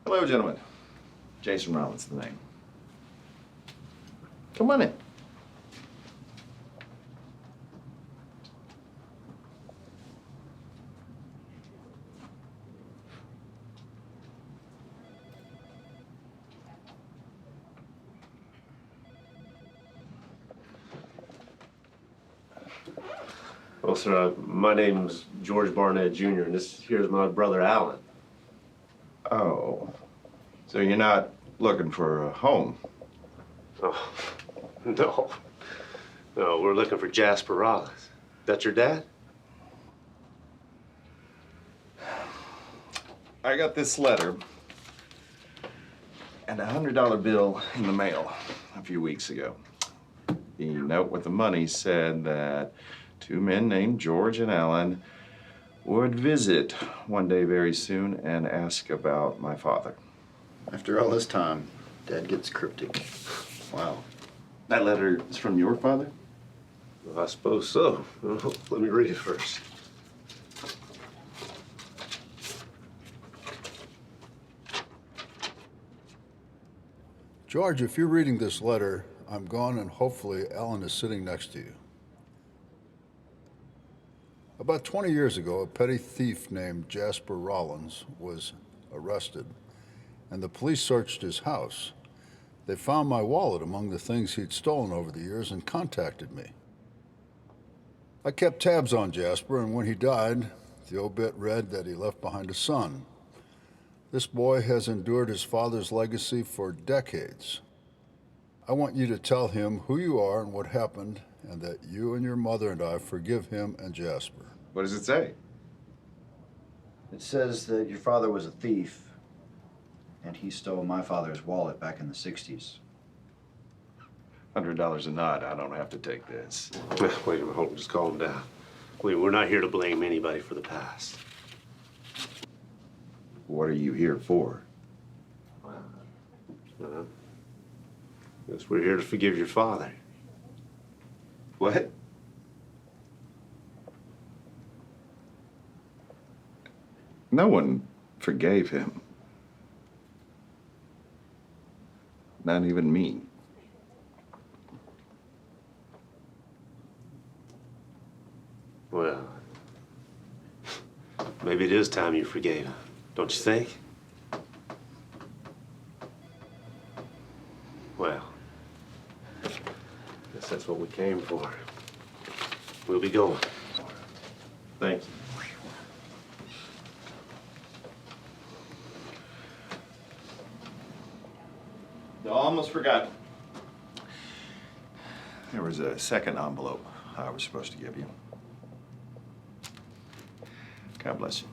Hello, gentlemen. Jason Rollins is the name. Come on in. Well, sir, my name's George Barnett Jr., and this here's my brother Alan. Oh, so you're not looking for a home? Oh, no. No, we're looking for Jasper Rollins. That's your dad? I got this letter and a $100 bill in the mail a few weeks ago. The note with the money said that two men named George and Alan would visit one day very soon and ask about my father. After all this time, Dad gets cryptic. Wow. That letter is from your father? Well, I suppose so. Let me read it first. George, if you're reading this letter, I'm gone and hopefully Alan is sitting next to you. About 20 years ago, a petty thief named Jasper Rollins was arrested, and the police searched his house. They found my wallet among the things he'd stolen over the years and contacted me. I kept tabs on Jasper, and when he died, the obit read that he left behind a son. This boy has endured his father's legacy for decades. I want you to tell him who you are and what happened, and that you and your mother and I forgive him and Jasper. What does it say? It says that your father was a thief, and he stole my father's wallet back in the 60s. $100 a nod. I don't have to take this. Wait a minute, hold on, just calm down. We're not here to blame anybody for the past. What are you here for? Guess we're here to forgive your father. What? No one forgave him. Not even me. Well, maybe it is time you forgave him, don't you think? Well, guess that's what we came for. We'll be going. Thank you. I almost forgot. There was a second envelope I was supposed to give you. God bless you.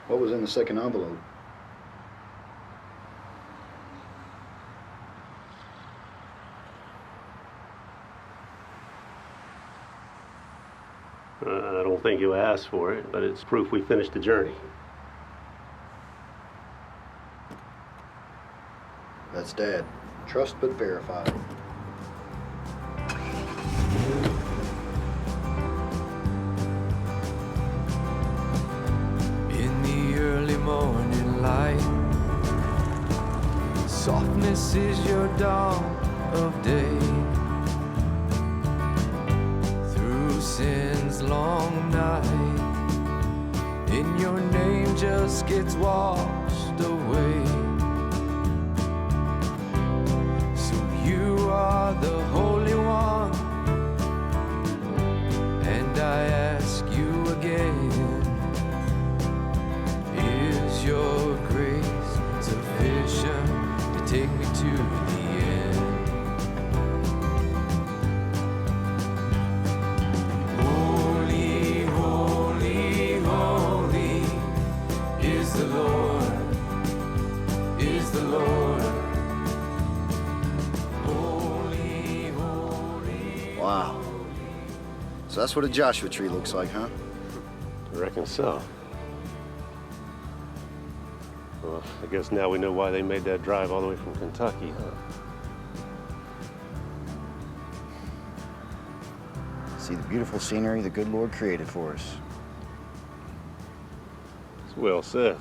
What was in the second envelope? I don't think you asked for it, but it's proof we finished the journey. That's Dad. Trust but verify. In the early morning light, softness is your dawn of day. Through sin's long night, in your name just gets washed away. So you are the Holy One, and I ask you again, is your grace sufficient to take me to the end? Holy, holy, holy is the Lord, is the Lord. Holy, holy. Wow. So that's what a Joshua tree looks like, huh? I reckon so. Well, I guess now we know why they made that drive all the way from Kentucky, huh? See the beautiful scenery the good Lord created for us. It's well said.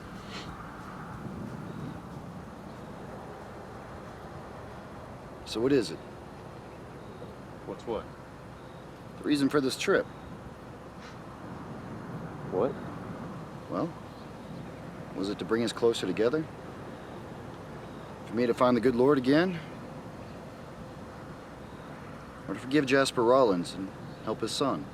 So what is it? What's what? The reason for this trip? What? Well, was it to bring us closer together? For me to find the good Lord again? Or to forgive Jasper Rollins and help his son?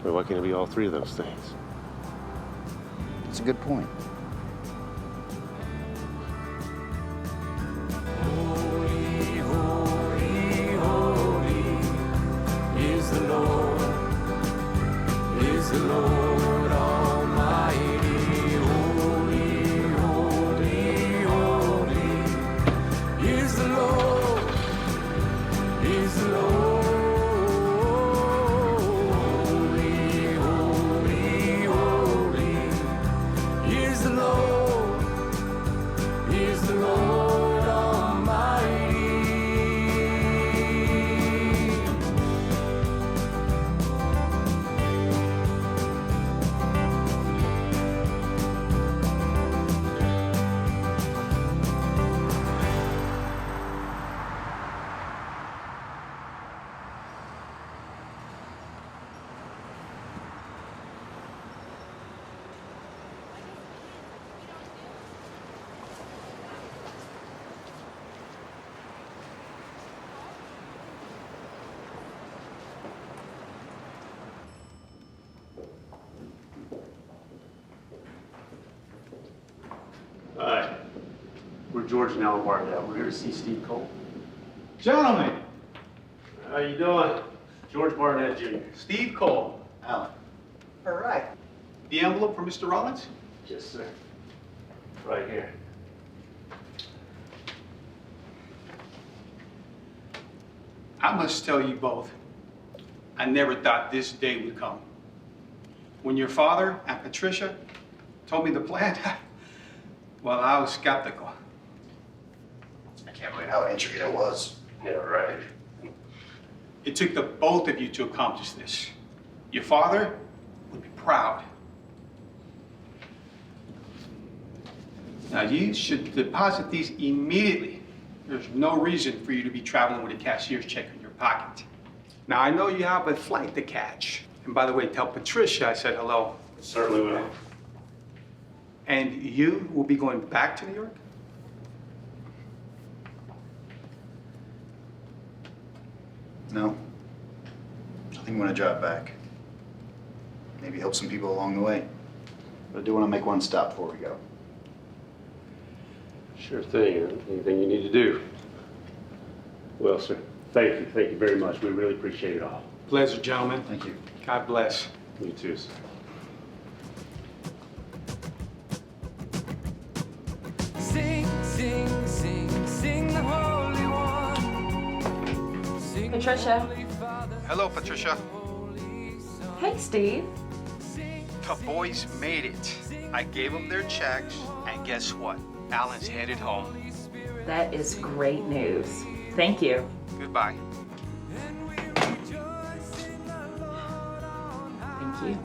Well, why can't it be all three of those things? That's a good point. Holy, holy, holy is the Lord, is the Lord Almighty. Holy, holy, holy is the Lord, is the Lord. Holy, holy, holy is the Lord. George and Alan Barnett. We're here to see Steve Cole. Gentlemen, How you doing? George Barnett, Jr. Steve Cole. Alan. All right. The envelope for Mr. Rollins? Yes, sir. Right here. I must tell you both, I never thought this day would come. When your father and Patricia told me the plan, well, I was skeptical. I can't believe how intricate it was. Yeah, right. It took the both of you to accomplish this. Your father would be proud. Now, you should deposit these immediately. There's no reason for you to be traveling with a cashier's check in your pocket. Now, I know you have a flight to catch. And by the way, tell Patricia I said hello. Certainly will. And you will be going back to New York? No. I think I'm gonna drive back. Maybe help some people along the way. But I do want to make one stop before we go. Sure thing. Anything you need to do. Well, sir, thank you. Thank you very much. We really appreciate it all. Pleasure, gentlemen. Thank you. God bless. You too, sir. Sing, sing, sing, sing the Holy One. Sing Patricia. Hello, Patricia. Hey, Steve. The boys made it. I gave them their checks, and guess what? Alan's headed home. That is great news. Thank you. Goodbye. Thank you.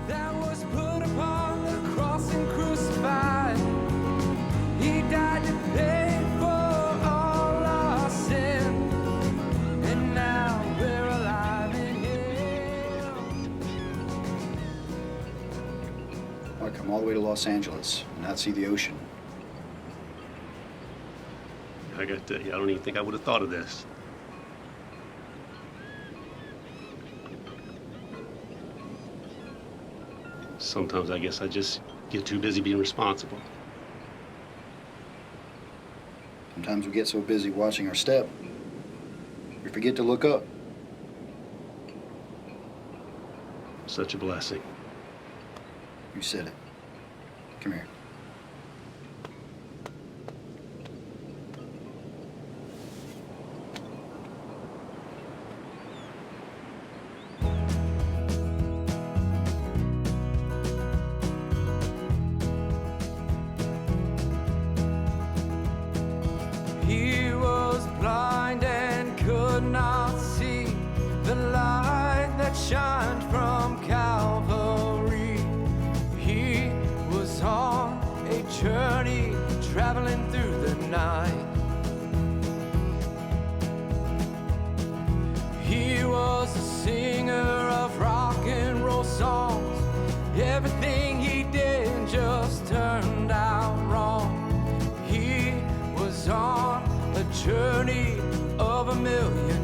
That was put upon the cross and crucified. He died to pay for all our sin. And now we're alive in Him. I come all the way to Los Angeles and not see the ocean. I gotta tell you, I don't even think I would have thought of this. Sometimes I guess I just get too busy being responsible. Sometimes we get so busy watching our step, we forget to look up. Such a blessing. You said it. Come here. He was blind and could not see the light that shined from Calvary. He was on a journey traveling through the night. He was a singer of rock and roll songs. Everything he did just turned out wrong. He was on a journey of 1,000,000